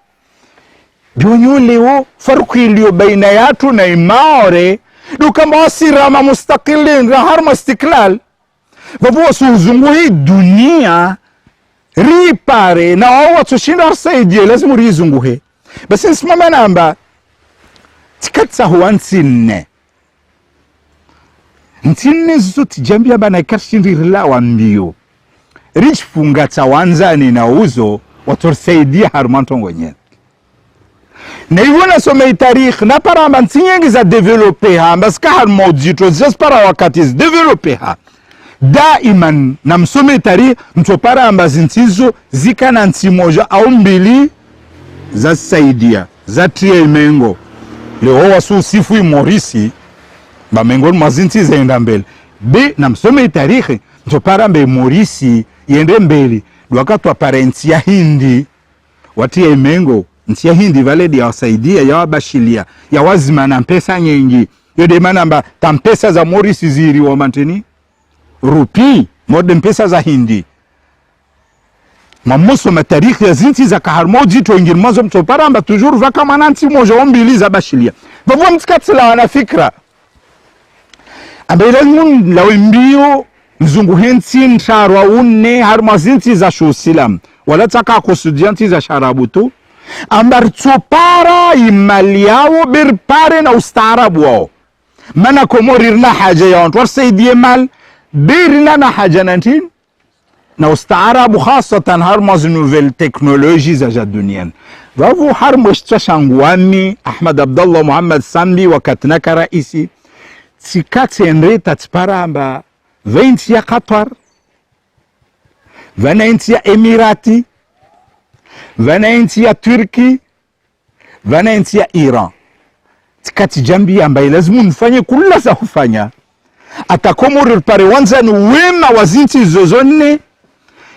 bionyo leo farku iliyo baina yatu na imaore dukamba wasirama mustaqilin na harma istiklal vavu wasuzungu hii dunia ripare na wawa tushinda arsaidie lazimu rizungu hii basi nsimama namba tikatsa huwa ntine zote jambia bana ikashindira wa mbio rich fungata wanzani na uzo watursaidia harmantongo nye na hivyo nasoma itarikhi na paramba ntinyengi za develope ha mbaska harmojito zispara wakati develope ha daiman na msome itarikhi mtoparamba zintizo zika na ntimoja au mbili za saidia za trie mengo leo wasu sifu Morisi ba mengo mazinti zaenda mbele be na msome itarikhi mtoparamba Morisi yende mbele wakati wa parenti ya Hindi watie mengo ntia Hindi valedi ya wasaidia ya wabashilia ya wazima na mpesa nyingi yode manamba tampesa za Morisi ziri wa manteni rupi mode mpesa za Hindi mamuso matarikhi ya zinti za kaharmoji to ingin mazo mtoparamba toujours vaka mananti moja ombili za bashilia vavu mtikatsila wana fikra ambaye mun lawembio mzungu henti nsharwa une harma zinti za shusilam wala taka kusudianti za sharabutu ambar tupara imali yao birpare na ustaarabu wao mana Komorirna haja ya wantu warsaidie mal birna na haja nantin na ustaarabu khasatan harmaz nouvelle technologie za duniani vavu harmoshta shangwani Ahmad Abdallah Muhammad Sambi wakatnaka raisi tikati enreta tparamba 20 ya Qatar 20 ya Emirati 20 ya Turki 20 ya Iran tikati jambi ambaye lazima nifanye kula za kufanya atakomori pare wanzani wema wazinti zozone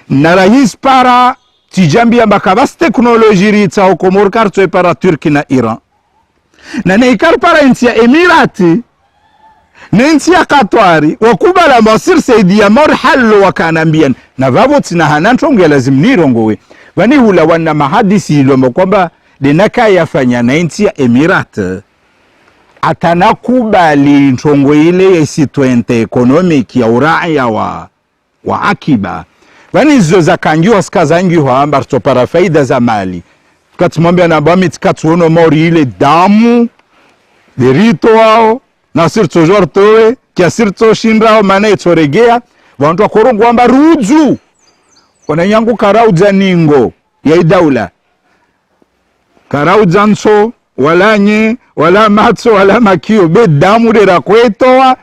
na rais para tijambi ambaka bas teknoloji rita Komor karto para Turki na Iran na neikar para inti ya Emirati na inti ya Qatari wakubala masir saidia marhalo wakanambian na vavoti na hanantonge lazim nirongowe wani hula wana mahadisi ilo kwamba denaka yafanya na inti ya Emirati atanakubali ntongo ile ya situente economic ya uraya wa akiba vani hizo za kangiwa skazangiwa amba topara faida za mali katimwambia na bami tikatuono mori ile damu derito wao na sirto jortowe kia sirto shindrao mana itoregea wantu wakorongo amba ruju wananyangu karauza ningo ya idaula karauza nso wala nye wala matso wala makio be damu de rakwetoa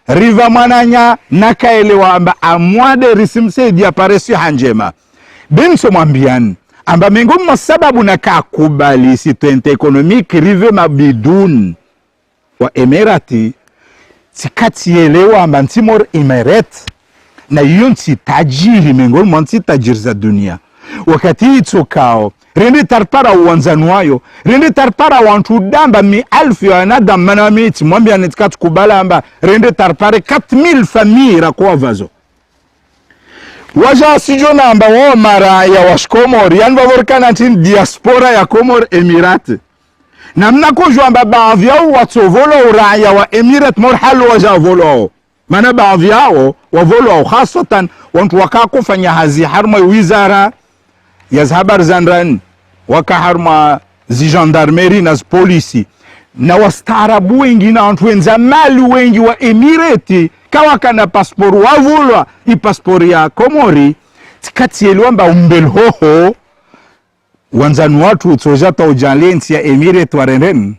riva mananya nakaelewa amba amwade risimsedi aparesi hanjema benso mwambiani amba miongoni mwa sababu nakakubali situente ekonomiki rive mabidun wa emirati tikatielewa amba ntimor emeret na hiyo nti tajiri miongoni mwa nti tajiri za dunia wakati itokao rende tarpara uwanzanuayo rende tarpara wantu damba mi alfu ya nadam manamiti mwambia netikatu kubala amba rende tarpare 4000 famille rakuwa vazo waja sijona amba wao mara ya washkomori yani wavorikana tini diaspora ya Komor Emirati na mnakojwa amba baadhi yao watovolo uraya wa Emirat morhalu waja volo mana baadhi yao wavolo khasatan wantu wakakufanya hazi harma wizara ya habar zanran waka harma zi gendarmerie na polisi na wastaarabu wengi na wantu wenza mali wengi wa Emirati kawaka na pasporo wavulwa i pasporo ya Komori tikatielwa mba umbelhoho wanzanu watu utojata ujanlensi ya Emirati warenden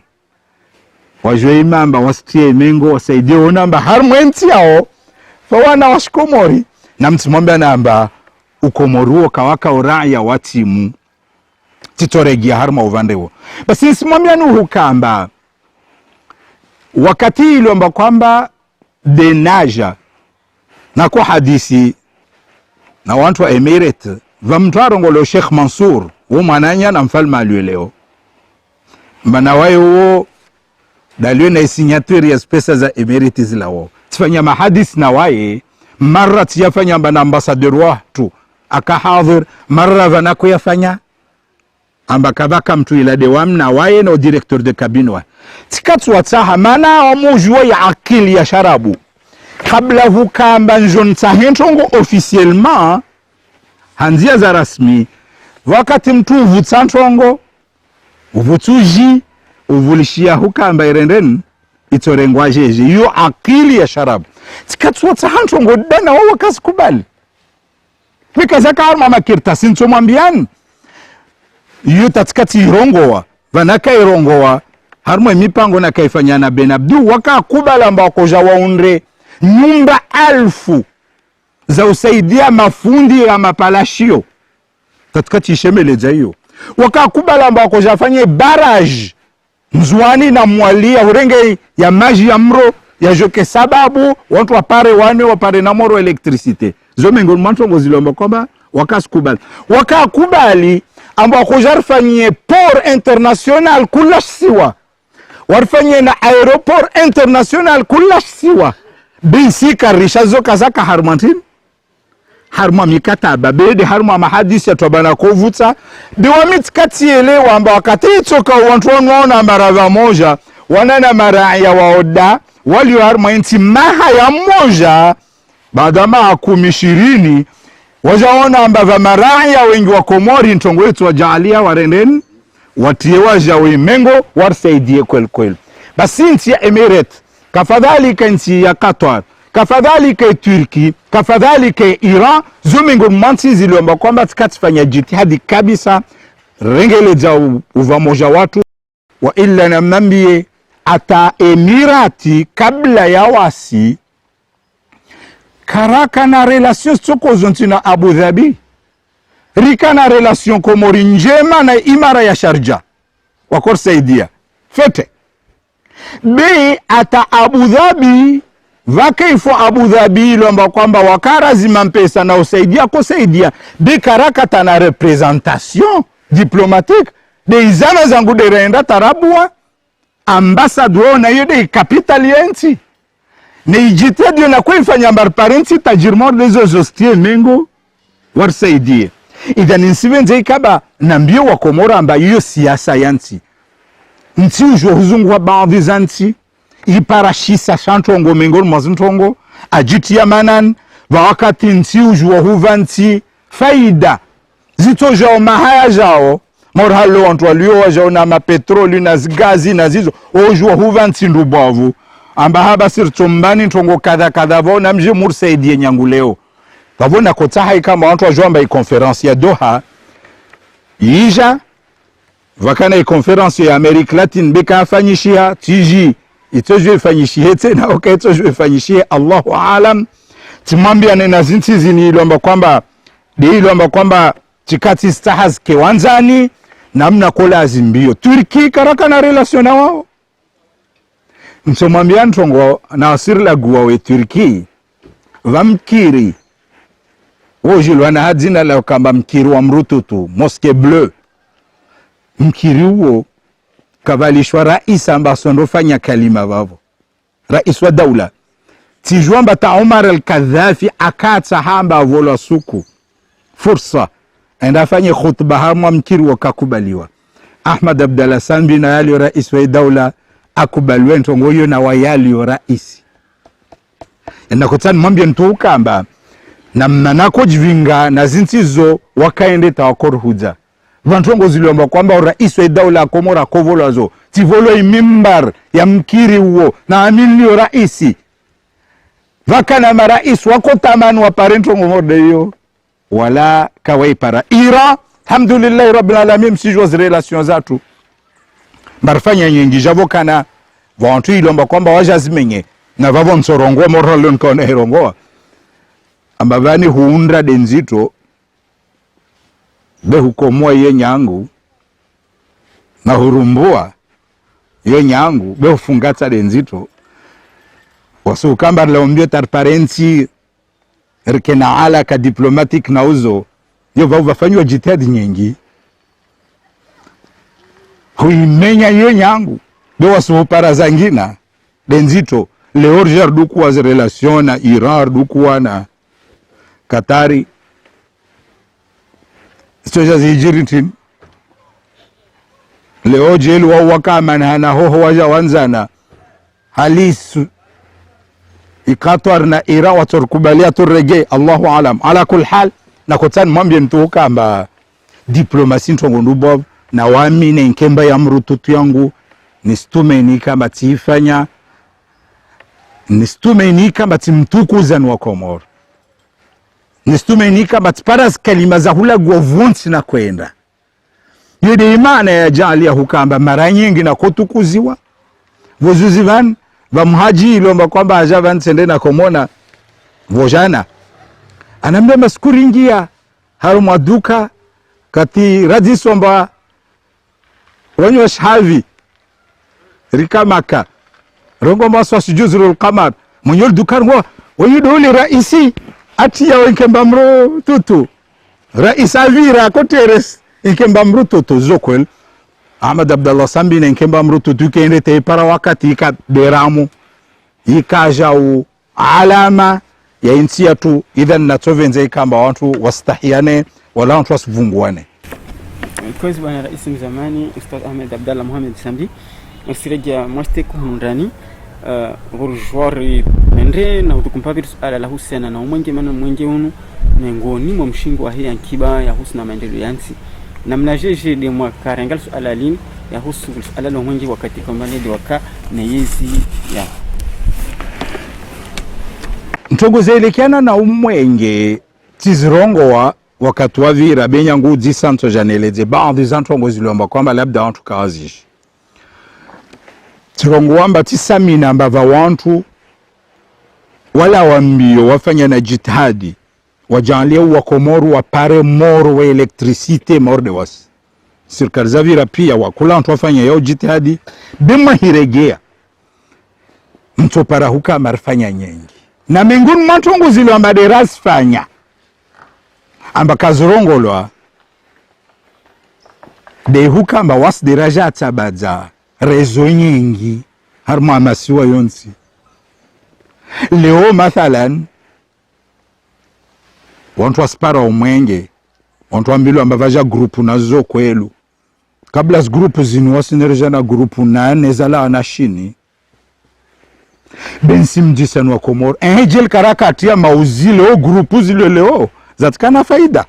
wajwe imamba wasitie mengo wasaidie onamba harmwenti yao fawana washikomori na mtimwambia namba ukomoruo kawaka uraya watimu titoregia harma uvandewo basi nsimwambia nuhukamba wakati ilo mba kwamba denaja na kwa hadisi na wantu wa Emirate vamtwarongolo Sheikh Mansour umananya na mfalme aliweleo mbana wayo dalio na signature ya pesa za Emirate zilao tifanya mahadis na waye mara tiyafanya mbana ambassadeur watu akahadhir mara vanako yafanya amba kabaka mtu ilade wamna waye na directeur de cabine wa tikatu wataha mana wamujua ya akili ya sharabu kabla hukamba njon tahentongo officiellement hanzia za rasmi wakati mtu uvutsantongo uvutuji uvulishia hukamba irenden itorengwa jeje yu akili ya sharabu tikatu watahentongo dana wawa kasi kubali mikazaka harma makirta sinto mwambiani yu tatikati irongowa vanaka irongowa harma mipango na kaifanya na Ben Abdu waka kubala mba koja waunre nyumba 1000 za usaidia mafundi ya mapalashio tatikati ishemeleja hiyo waka kubala mba koja fanye barrage mzwani na mwalia urenge ya maji ya mro ya joke sababu watu wapare wapare na moro electricite zo mengo mwantongo zilomba kwamba wakaskubali wakakubali amba kujarfanye port international kula siwa warfanye na aeroport international kula siwa binsi karisha zo kazaka harmantin harma mikataba bede harma mahadisi ya tobana kovuta de wamitkati elewa amba wakati itoka wantu wanaona marava moja wanana maraya waoda wali harma inti maha ya moja badama 10-20 wajaona amba va maraya wengi wa Komori ntongo wetu wajaalia warenden watie waja wimengo warsaidie kwel basi nti ya Emirate kafadhalika nti ya Qatar kafadhalika Turki kafadhalika Iran zomengo manti ziliomba kwamba tikatifanya jitihadi kabisa rengele za uvamoja watu wa illa na mambie ata Emirati kabla ya wasi karaka na relation soko zontina Abu Dhabi rika na relation Komori njema na imara ya Sharjah wakor saidia fete be ata Abu Dhabi vakaifu Abu Dhabi lomba kwamba wakara zimampesa na usaidia kusaidia be karaka tana representation diplomatique de izana zangu de renda tarabua ambassadeur na yode capital yenti ne ijitedio na kuifanya mbar parenti tajirmo lezo zostie mengo warsaidie idhan insivenze ikaba nambio wa Komora amba hiyo siasa yanti nti ujwa huzungu wa baadhi zanti iparashisa shantongo mengoni mwazintongo ajitia manan va wakati nsi ujua huvanti faida zito jao mahaya jao morhalo wantu walio jao na mapetroli na gazi na zizo ujua huvanti ndubavu amba haba sirtumbani ntongo kadha vona mje mursaidie nyangu leo vavona kotaha kama wantu wajua amba konferensi ya Doha ija vakana konferensi ya Amerika Latin beka afanyishia tiji itojwe fanyishie tena okaitojwe fanyishie Allahu alam timwambia nena zintizi ni ilomba kwamba tikati stahaz kewanzani namna kola azimbio Turki karaka na relation na wao msomwambia ntongo na asiri la guwa we Turki vamkiri wojilwa na hadzina la kamba mkiri wa mrututu Mosque Bleu mkiri huo kavalishwa rais ambaso fanya kalima vavo rais wa daula tijwamba ta Umar al-Kadhafi akata hamba volwa suku fursa enda fanye khutba hamwa mkiri wakakubaliwa Ahmad Abdallah Sambi na yali rais wa daula akubaliwa ntongo hiyo na wayali rais enda kutani mwambie ntu kamba na mnanako jivinga na zintizo wakaende tawakor huja vantongo ziliomba kwamba rais wa daula Komora kovolazo tivolo imimbar ya mkiri huo na amili raisi vakana marais wako tamani wa parento ngomode hiyo wala kawai para ira alhamdulillah rabbil alamin msijwa relations zatu barfanya nyingi javokana vantu ilomba kwamba wajazimenye na vavo msorongo moralon kone herongoa ambavani huunda denzito be hukomoa ye nyangu na hurumbua ye nyangu be hufungata denzito wasu kamba laombio tarparensi rikena alaka diplomatic na uzo yo vafanywa jitihadi nyingi huimenya ye nyangu be wasu para zangina denzito leorger dukuwa ze relation na Iran dukuwa na Katari istoja zijiritin leo jelu wa wakama na hoho waja wanzana halisu ikatwar na ira waturkubalia turrege Allahu alam ala kul hal na kotan mwambie mtu kamba diplomasi ntongo ndubob na wamine nkemba ya mrututu yangu nistume ni kama tifanya nistume ni kama timtukuzan wa Komoro nistumenika batparas kalima za hula govunti na kwenda yede imana ya jali ya hukamba mara nyingi na kutukuziwa vozuzi van va mhaji ilomba kwamba ajavan sende na komona vojana anambe maskuri ngia haru maduka kati radisomba wanyo shavi rikamaka rongo maswa sujuzurul qamar munyol dukarwa wayidoli raisi ati ya ikemba mro tutu rais avira koteres ikemba mro tutu zokwel Ahmad Abdallah Sambi na ikemba mro tutu kende te para wakati ika beramu ikaja u alama ya insia tu idhan natovenze ikamba watu wastahiane wala watu wasivunguane kozi bwana rais mzamani Ustadh Ahmad Abdallah Mohamed Sambi msireja mwasteko hundani gorjwari nendre na utukumpabiri suala la husiana na umwenge mana mwenge unu ngoni mwa mshingo wa hii ankiba ya husna maendeleo yansi na mnajeje de mwa karengal suala lini ya husu suala la umwenge wakati kwamba ni waka na yezi ya ntogo zelekiana na umwenge tizirongo wakati wa vira benya nguzi santo janeleze baadhi za ntongo ziliomba kwamba labda watu kawazishi tirongwamba tisamina ambava wantu wala wambio wafanya na jitihadi wajanlia wa Komoro wapare moro wa elektrisite morde was serikali za vira pia wakula watu wafanya yao jitihadi bima hiregea mtu para huka marfanya nyengi na minguni matongo zilo amaderas fanya amba kazurongolwa de huka amba was deraja tabadza rezo nyingi harma masiwa yonsi leo mathalan wantu waspara umwenge wantu ambilu ambavaja grupu nazo kwelu kabla grupu zinu wasinereja na grupu nane zala anashini bensi mjisanu wa Komoro jel karakati ya mauzile grupu zile leo zatikana faida.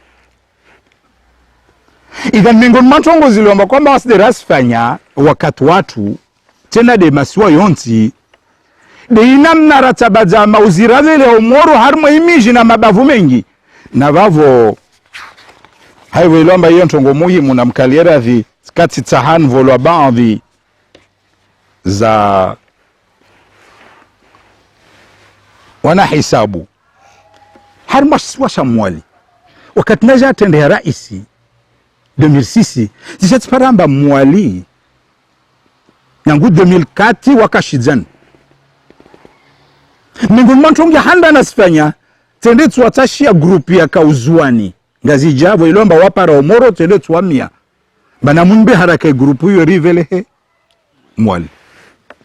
Idhan miongoni matongo zile wamba kwamba wasiderasifanya wakati watu tena de masiwa yonti de inamna ratabaza mauzira leo Komoro harma imiji na mabavu mengi na vavo haiwe ilomba hiyo ntongo muhimu na mkaliera vi kati tahan volwa baadhi za wana hisabu harma washa mwali wakati naja atende ya raisi 2006 zishatparamba mwali nangu 2004 wakashizan miongoni mwantongi handa nasifanya tende tuwatashia grupi ya kauzuani ngazi javo ilomba wapara Komoro tende tuwamia bana munbe haraka grupu hiyo rivelehe mwali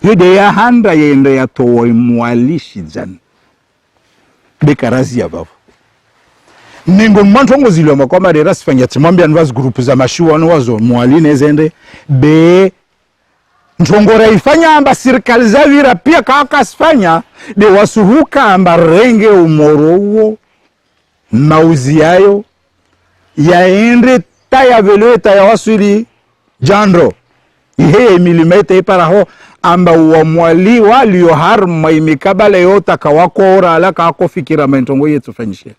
yode ya handa yende ya towa mwali shizan bekarazi ya bavu miongoni mwantongo zilomba kwamba de rasifanya timwambia nvazi grupu za mashuwa wazo mwali nezende be ntongora ifanya amba serikali zavira pia kakasifanya de wasuhuka amba renge Komoro uo mauzi yayo yaende taya veleta ya wasuli jandro ihe milimeta iparaho amba uwa mwali walio harma imikabala yota kawakora alaka hako fikira mentongo yetu fanyishia.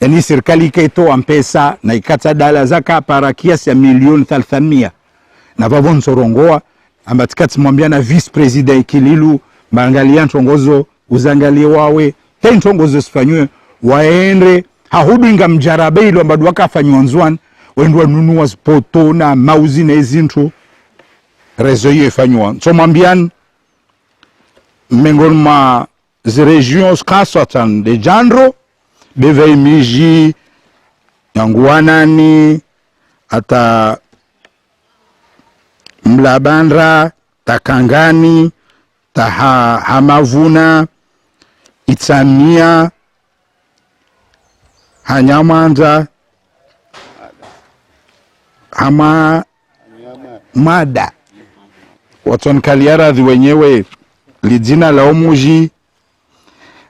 Yani serikali ikaitoa mpesa na ikata dala zaka para kiasi ya milioni 300 na vavo nsorongoa amba tikati mwambia na vice president Kililu maangalia ntongozo uzangalie wawe hei ntongozo sifanywe waende hahudu inga mjarabe ilo ambadu waka fanywa nzuan wendwa nunua spoto na mauzi na izintu rezo hiyo ifanywa so mwambian mengoni ma zi regions kaswatan de jandro beve miji yanguanani ata Mlabandra Takangani Hamavuna Itsamia Hanyamanda Mada Waton Kaliaradhi wenyewe lijina la Omuji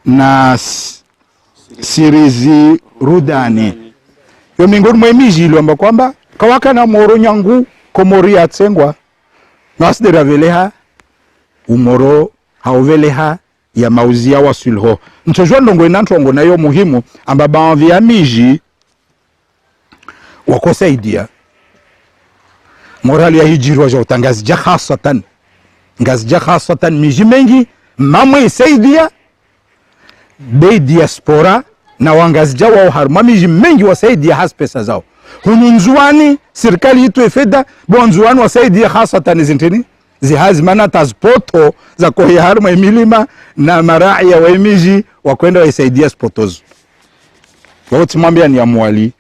na Sirizi Rudani yo miongoni mwa miji ilo kwamba kawaka na Moro nyangu Komori ya tsengwa nasidera veleha Komoro hauveleha ya mauzi ya wasulho nchojwa ndongo inantongo na yo muhimu amba baadhi ya miji wakosaidia morali ya hijirwa ja utangazi ja khasatan ngazi ja khasatan miji mengi mamwe isaidia bei diaspora na wangazi ja wa harma miji mengi wasaidia has pesa zao hununzuani serikali itu efeda bonzuani wasaidia khasatan zintini zihazimana tazpoto za kohiharma milima na marai ya waimiji wakwenda waisaidia spotozo wauti mwambia ni ya mwali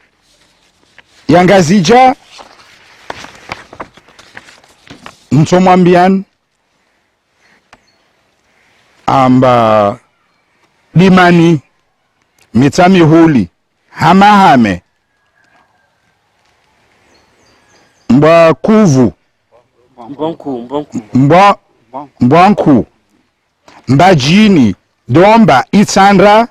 yangazija ncho mwambian amba limani mitami huli hamahame mba kuvu mbwanku mbajini domba itsandra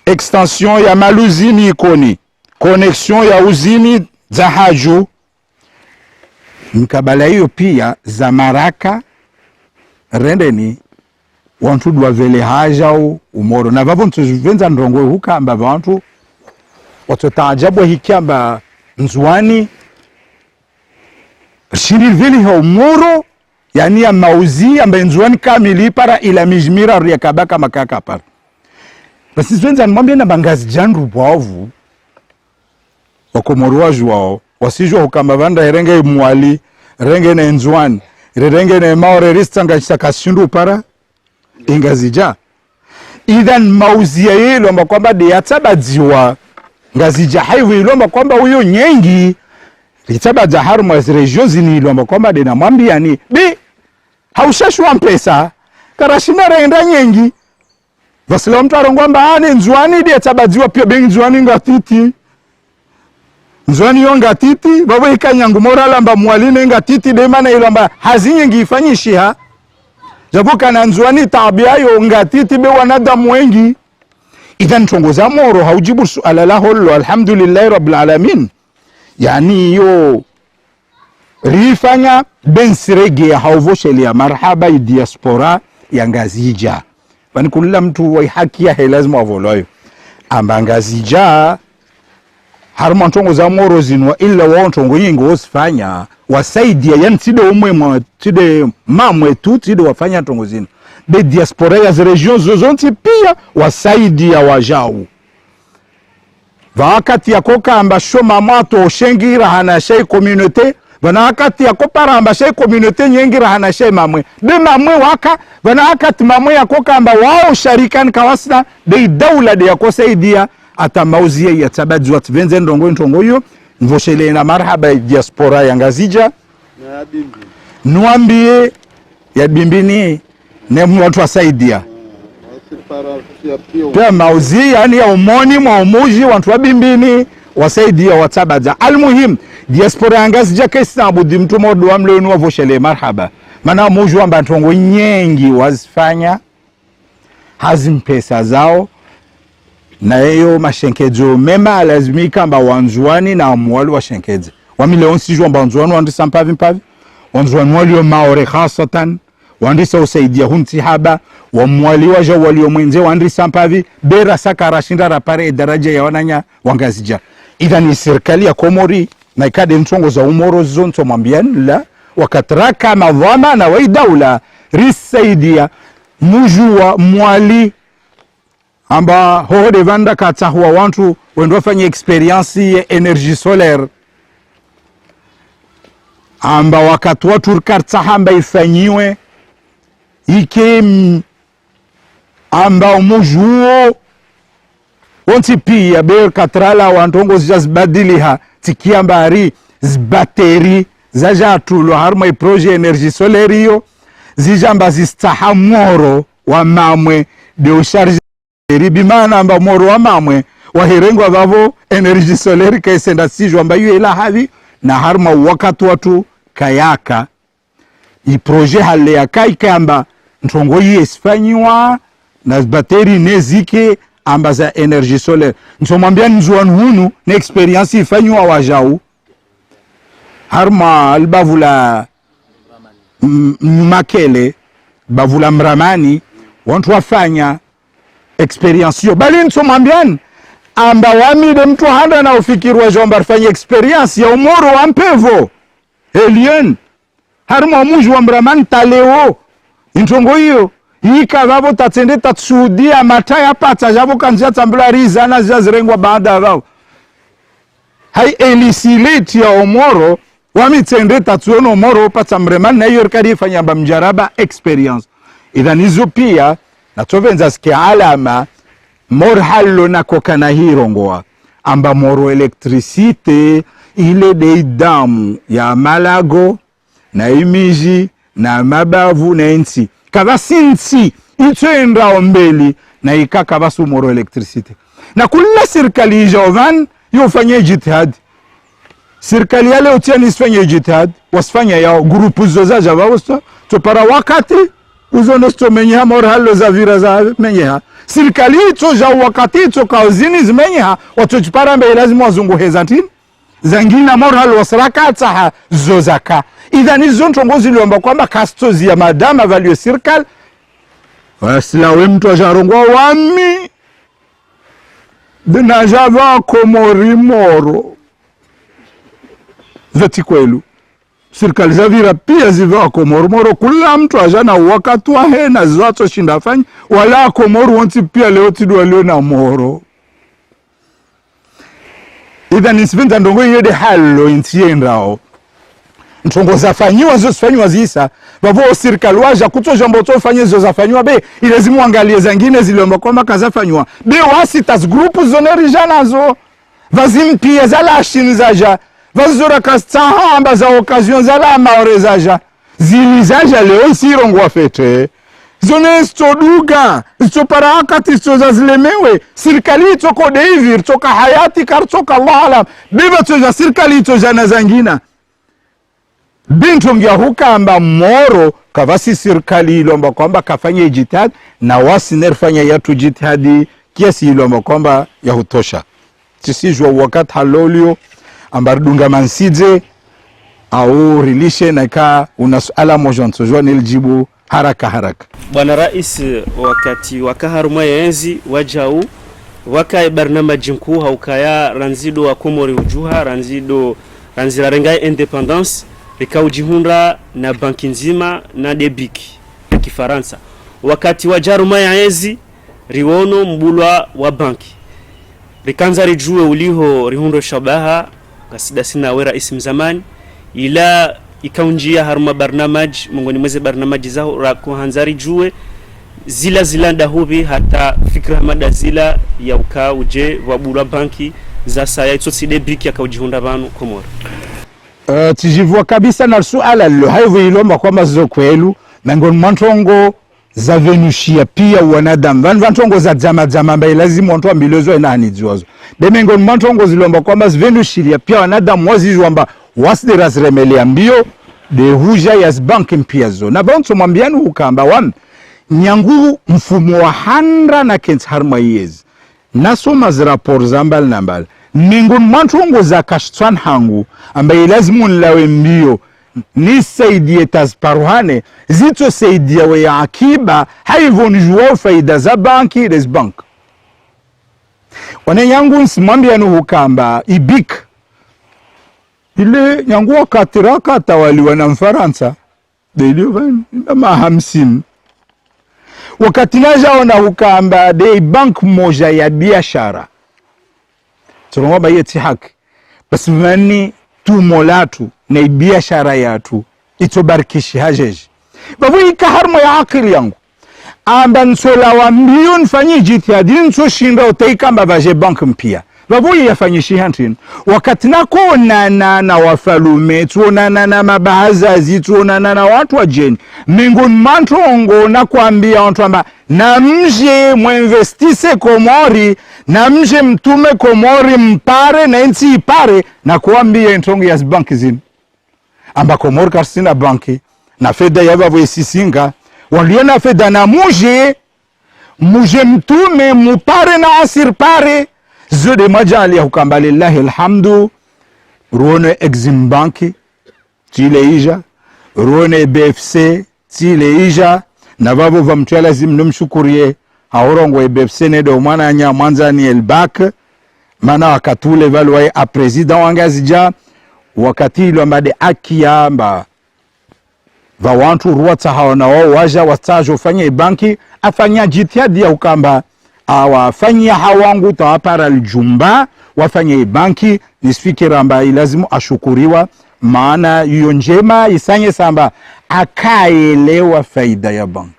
extension ya maluzini ikoni connexion ya uzini za haju mkabala hiyo pia za maraka rendeni wantu dwa vele hajao Komoro na vavo ntuvenza ndongo huka amba wantu watotaajabu hikiamba nzuani shiri vili ha Komoro yani ya mauzi amba nzuani kamili para ila mijmira ya kabaka makaka para basi ntuvenza mwambia na bangazi jandu bwavu wakomoro wajwao wasijwa hukamba vanda herenge mwali renge na nzuani renge na maore ristanga chakashindu para ingazija idhan mauzi ya yelo amba kwamba de yatabadziwa ngazija haiwe ilomba kwamba huyo nyengi litabaza haruma regions ni ilomba kwamba de na mwambia ni bi haushashwa mpesa karashina renda nyengi vasila mtu arongwamba ane nzuani de yatabadziwa pia bengi nzuani ngatiti nzwani yo ngatiti babo ikanyangu morala mba mwaline ngatiti de mana ilo mba hazinye ngifanyishiha jabuka na nzwani tabia yo ngatiti be wanadamu wengi. Idhan tongoza moro haujibu suala la holo alhamdulillah rabbil alamin. Yani yo rifanya bensirege ya hauvoshe ya marhaba ya diaspora ya ngazija. Bani kulila mtu wa haki ya lazima wavoloyo. Amba ngazija haruma tongoza moro zinwa illa wao tongo yingi osifanya wasaidia yani tide umwe tide mamwe tu tide wafanya tongo zinu. De diaspora ya region zozonti pia wasaidia wajau. Wakati ya koka amba shoma mato oshengira hana shei community. Wana wakati ya kopara amba shei community nyengira hana shei mamwe. De mamwe waka. Wana wakati mamwe ya koka amba wao sharikani kawasina. De daula de ya kosaidia. Ata mauzia ya tabadzi watu venze ndongo ntongo yu. Nvoshele na marhaba ya diaspora ya ngazija. Nuambie ya bimbini. Ne watu wasaidia. Pia mauzi yani ya umoni mwa umuji watu wa bimbini wasaidia watabadza. Almuhim diaspora ya ngazija kesi na abudi mtu modu wa mleo nuwa voshele marhaba. Mana umuji wa mbatongo nyengi wazifanya. Hazimpesa zao. Na hiyo mashenkezo mema lazimika mba wanzuani na amuali wa shenkezo. Wamile onsijua mba wanzuani wandisa mpavi mpavi. Wanzuani wali wa maore khasatan. Wandisa usaidia hunti haba. Wamuali waja wali wa mwenze wandisa mpavi. Bera saka rashinda rapare daraja ya wananya wangazija. Idha ni serikali ya Komori. Na ikade ntongo za umoro zonto mambiani la. Wakatraka madhama na waidaula. Risaidia mujua muali. Amba hoho de vanda kata huwa wantu wendo fanya experience ya energy solaire. Amba wakati watu karta hamba ifanyiwe. Ike amba umujuo. Wanti pia beo katrala wantongo zibadiliha. Tiki ambari zbateri. Zaja atulo harma proje energy solaire yo. Zijamba zistaha moro wa mamwe de usharji. Bimana amba moro wa mamwe wahirengwa vavo energy solaire kaisenda sijwa amba yu ila havi na harma wakati watu kayaka i proje hale ya kaika amba ntongo yu esfanyiwa na bateri nezike amba za energy solaire nsomambia nzuan hunu na experience ifanyiwa wajau harma albavula makele bavula mramani wantu wafanya experience yo bali nsomambiani amba wamide mtu handa na ufikirwa jomba fanya experience ya umoro wa mpevo alien haruma muju wa mramani taleo ntongo hiyo yika vavo tatende tatsudia mataya pata jabo kanjia tambula rizana zazirengwa baada vao hai elisilate ya umoro wamitende tatsuono umoro pata mramani na hiyo kadi fanya mjaraba experience idhan hizo pia na tovenza ske alama mor hallo na kokana hirongoa amba moro elektricite ile de damu ya malago na imiji na mabavu na nsi kava sinsi ituenda ombeli na ikaka basu moro elektricite na kula serikali jovan yofanye jitihad serikali yale utiani sifanye jitihad wasfanya ya grupu zozaja wawsto to para wakati uzonosto menyeha morhalo za vira za menyeha serikali ito ja wakati ito kauzini zimenyeha watochipara mbe lazima wazungu hezantini zangina morhalo wasraka taha zozaka idhan izo ntongozi liomba kwamba kastozi ya madama value serikali wasilawe mtu ajarongwa wami dina java Komori moro veti kwelu serikali za vira pia ziva Komori moro kula mtu ajana wakati wa hena ziwato shindafanya wala Komori wanti pia leo tidu walio na moro idhan nisipinta ndongo yede halo intienrao ntongo zafanyiwa zo zifanyiwa zisa vavo serikali waja kuto jambo to fanye zo zafanyiwa be ilazimu angalie zingine ziliomba kwamba kazafanywa be wasi tas group zoneri janazo vazimpia zala shinzaja vazora kastaha amba za occasion zala maorezaja zilizaja leo sirongo afete zone stoduga para wakati zilemewe serikali itoko deivir toka hayati kartoka Allah alam biba toja serikali toja na zangina bintu ngia hukamba moro kavasi serikali ilomba kwamba kafanya jitihad na wasi nerfanya yatu jitihadi kiasi ilomba kwamba ya hutosha tisijwa wakati halolio ambardunga mansije au rilishe na ka una suala moja nsojwa niljibu haraka. Bwana Rais, wakati wakaharumwa enzi wajau waka barnamaji mkuu haukaya ranzido wa Komori ujuha ranzira rengai independence rikaujihunda na banki nzima na debiki ya Kifaransa wakati wajarumwa enzi riwono mbulwa wa banki rikanza rijue uliho rihundo shabaha kasida sina we rais mzamani ila ikaunjia haruma barnamaj mungoni mweze barnamaji zao rakuhanzari jue zila ndahubi hata fikra mada zila ya uka uje wabula banki za saya itotsi debiki akaujihunda banu Komoro. Tijivua kabisa na suala lilo haivu ilomba kwamba zizo kwelu mengoni mwantongo za venushia pia wanadamu vantongo za jama mba ilazimu wantoa mbilozo enani jiwazo mengoni mwantongo zilomba kwamba venushia pia wanadamu wazizu amba wasdera zremelea mbio de huja ya banki mpia zo na vanto mwambianu ukamba wam nyangu mfumo wa handra na kent harma yezi nasoma zirapor zambal nambal mingun mwantongo za kashtwan hangu amba ilazimu nlawe mbio ni saidie tazparuhane zito saidia we ya akiba haivo njuwa faida za banki des bank wane nyangu nsimwambianu ukamba ibik ile nyangu wakatiraka atawaliwa na Mfaransa delio mahamsini wakati najaona ukamba de bank moja ya biashara tulomba yeti haki basi mani tumolatu na biashara yatu itobarkishi hajeji babu ikaharmo ya akili yangu amba nsola wa mbio nfanyi jitihadi nso shinda utaikamba vaje bank mpia babu yafanyishi hantini wakati nako na wafalume tuonana na mabahazazi tuonana na watu wa jeni mingoni mantongo na kuambia watu amba na mje muinvestise Komori na mje mtume Komori mpare na nchi ipare na kuambia intongo ya banki zini amba Komori karsina banki na feda yabavo isisinga waliona feda na muje mtume mupare na asir pare zode majali ya hukamba lillahi alhamdu ruone Exim Banki chile ija ruone BFC chile ija na babo vamtuala zimnumshukurie haurongo BFC nedo mwana nya mwanza ni elbak mana wakatule valwa a president wangazija wakati ilo mbade akia mba va wantu ruwata hawana wao waja wastajo fanya banki afanya jitihadi ya hukamba awafanyia hawangu tawapara aljumba wafanye banki nisfikira amba ilazimu ashukuriwa maana yuyo njema isanye samba akaelewa faida ya bank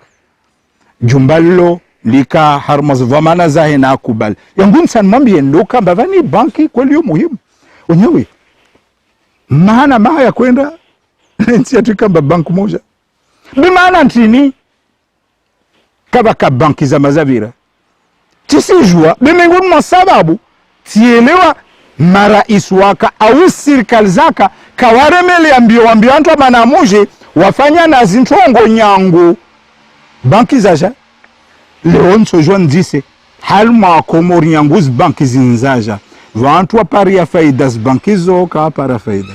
jumbalo lika harmazvamana zahe na akubali yangu nsan mwambie ndoka mbavani banki kweli yo muhimu wenyewe maana maha ya kwenda nsi ya tukamba bank moja bimaana ntini kabaka banki za mazavira tisijua bimengoni mwa sababu tielewa marais waka au serikali zaka kawaremele ambio antu amana moje wafanya na zintongo nyangu banki zaja leo nsojwa ndise halma Komori nyangu banki zinzaja vantu wapari ya faida banki zo ka para faida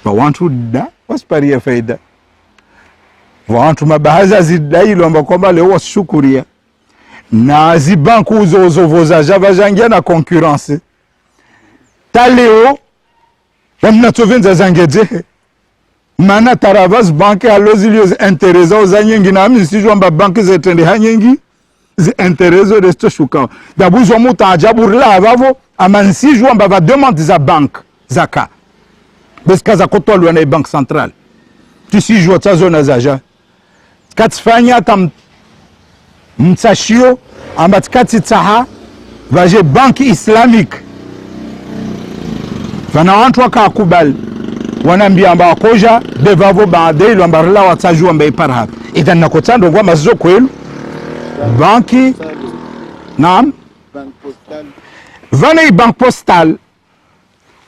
vantu da waspari ya faida vantu mabahaza zidailo amba kwamba leo washukuria na zibanku uzovoza java jangia na concurrence taleo wamnatovenza zangejehe mana taravas banki alozilio interesa uzanyingi na misijwa mba banki zetende hanyingi zi intereso resto shuka dabuzo muta ajaburila avavo ama nsijwa mba va demande za bank zaka beskaza kotolwa na bank central tisijwa tazo na zaja katifanya tam mtashio ambatikati taha vaje banki islamic vana wantu wakakubali wanambia amba wakoja bevavo baade ilo ambarila watajua mba ipara hapa idhan nakotando ngwa mazo kwelu banki naam vana bank postal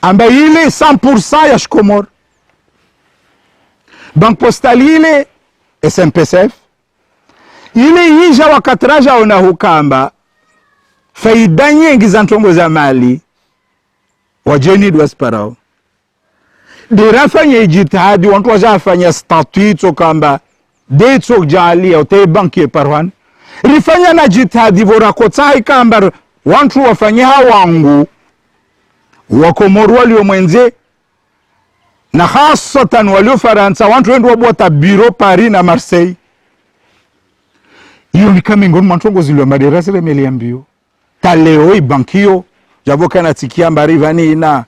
ambayo ile 100% ya Komor. Bank postal ile SMPSF ile yija wakatraja ona hukamba faida nyingi za ntongo za mali wajeni dwasparao dirafanya jitihadi wantu wajafanya statuto kamba deto jalia ute banki parwan rifanya na jitihadi vora kotai kamba wantu wafanya wangu wakomoro walio mwenze na hasatan walio Faransa wantu wendu wabota biro Paris na Marseille. Iyo ni kama ngoni mantongo zilio maderasa le meliambio taleo bankio javoka na tikia mbari vani ina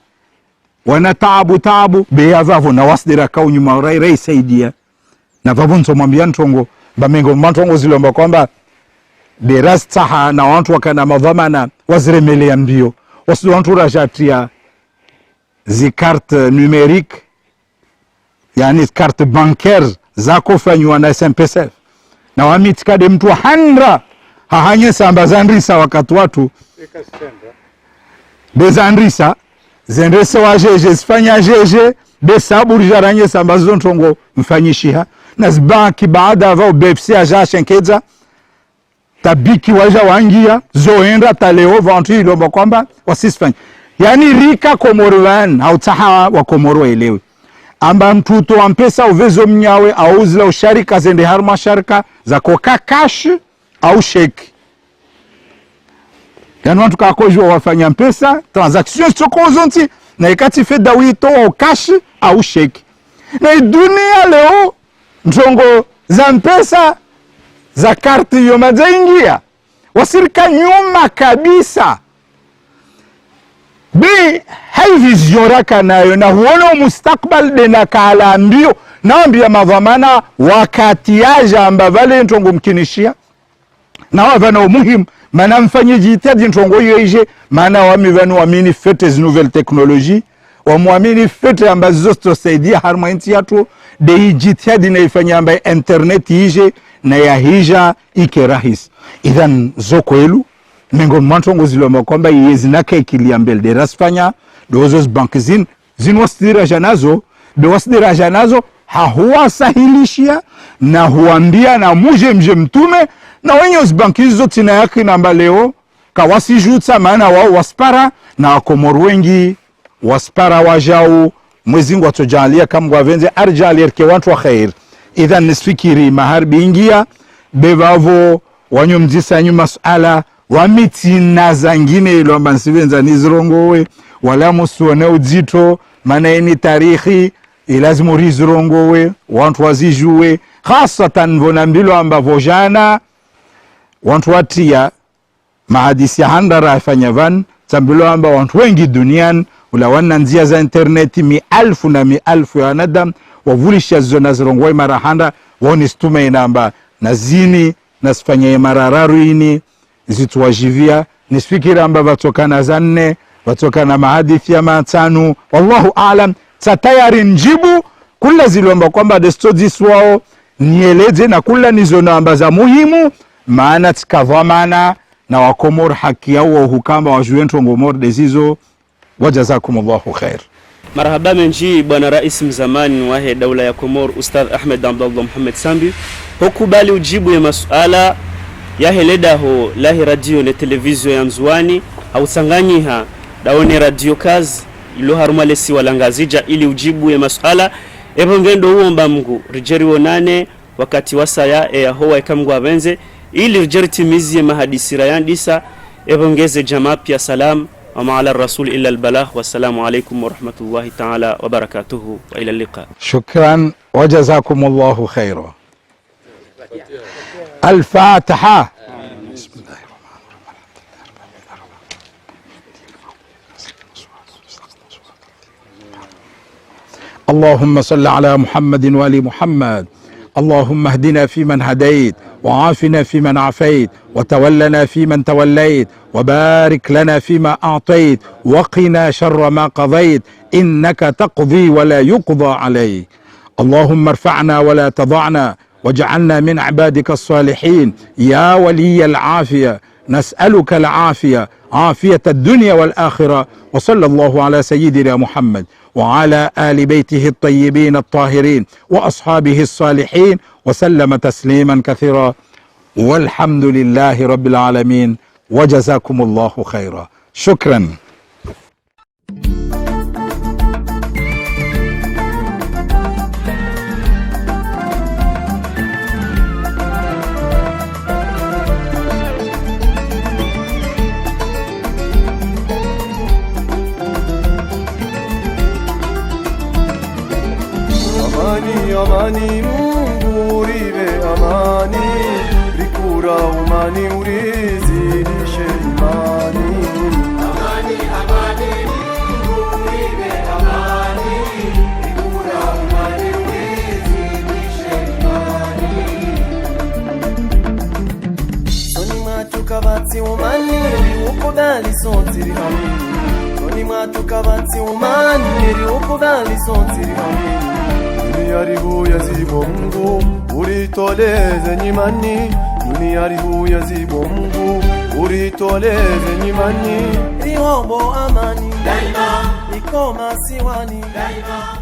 wana tabu beyavavo na wasdira kau nyuma rai saidia na vavunzo mwambia ntongo bamengo mantongo zilio mba kwamba derasta na wantu wakana mavamana wazire meliambio wasu wantu rajatia zi carte numérique yani carte bancaire zako fanywa na SMPSF na wamitikade mtu handra hahanye samba zandrisa wakati watu bezandrisa zendese wa jeje sifanya jeje besaburi jaranye samba zontongo mfanyishiha na zbanki baada vao bepsi aja shenkeza tabiki waja wangia zoenda taleo vantu ilomba kwamba wasisifanya yani rika Komorwan hautaha wa Komoro elewe amba mtuto wa mpesa uvezo mnyawe au zila usharika zende harma sharika za koka cash au sheki yani wantu kakojwa wafanya mpesa transaction soko zonti na ikati feda wito au cash au sheki na dunia leo ntongo za mpesa za karti yomaza ingia wasirika nyuma kabisa bi hai vision raka nayo na huona mustakbal de na kala mbio naambia madhamana wakati yaja amba vale ntongo mkinishia na wavana umuhimu mana mfanye jitihadi ntongo yoje mana wamivanu wamini fete zi nouvelle technologie wamwamini fete ambazo zostosaidia harma inti yatu de jitihadi na ifanya amba internet yije na ya hija ike rahis idhan zokwelu mengo mantongo ziloma kwamba yezi naka ikiliambel de rasfanya dozos bank zin wasdira janazo de wasdira janazo hahuwa sahilishia na huambia na muje mtume na wenye banki hizo tina yake namba leo kawasi jutsa maana wao waspara na Wakomoro wengi waspara wajao mwezingu watojalia kama wavenze arjalia ke wantu wa khair idhan nisfikiri maharbi ingia bevavo wanyomzisa nyuma masala wamitina zangine ilomba nsivenza nizirongowe wala musuone uzito maana eni tarikhi ilazimu rizirongowe wantu wazijuwe hasatan vonambilo amba vojana wantu watia mahadisi handara afanya van tambilo amba wantu wengi duniani ula wana nzia za interneti 1000 ya wanadam wavulisha zona zirongowe mara handa woni stume inamba nazini nasifanya marararu ini zituwajivia nisfikira amba watokana zanne watokana mahadithi ya matanu wallahu aalam tatayari njibu kula zilomba kwamba destodis wao nieleze na kula nizona amba za muhimu maana tikavamana na Wakomor haki yao hukamba wajuentu ngomor dezizo wajazakumullahu khair. Marhaba menji bwana rais mzamani wa daula ya Komor Ustadh Ahmed Abdallah Muhammad Sambi hukubali ujibu ya masuala ya heleda ho lahi radio na televizio ya Nzuani au sanganyiha daone radio kazi ilo harumalesi walangazija ili ujibu ya masuala ngendo huomba Mungu rijeri wonane wakati wasaya ya hoa ikamgu avenze ili rijeri timizi mahadisi rayandisa ngeze jamaa pia salam وما على الرسول إلا البلاغ والسلام عليكم ورحمة الله تعالى وبركاته وإلى اللقاء. شكرا وجزاكم الله خيرا. الفاتحة. بسم الله الرحمن الرحيم. اللهم صل على محمد وآل محمد. اللهم اهدنا فيمن هديت وعافنا فيمن عافيت وتولنا فيمن توليت وبارك لنا فيما أعطيت وقنا شر ما قضيت إنك تقضي ولا يقضى عليك. اللهم ارفعنا ولا تضعنا واجعلنا من عبادك الصالحين يا ولي العافية. نسألك العافية، عافية الدنيا والآخرة. وصلى الله على سيدنا محمد وعلى آل بيته الطيبين الطاهرين وأصحابه الصالحين وسلم تسليما كثيرا، والحمد لله رب العالمين، وجزاكم الله خيرا. شكرا. Amani, amani, Mungu urive amani, rikura umani urizidishe imani. Amani, amani, Mungu urive amani, rikura umani urizidishe imani. Soni matuka bati umani, ukudali sontiri hamini. Soni matuka bati umani, ukudali sontiri hamini. Yarihu yazibo Mungu uritoleze nyimani, yarihu yazibo Mungu uritoleze nyimani. Rihombo amani daima, ikoma siwani daima.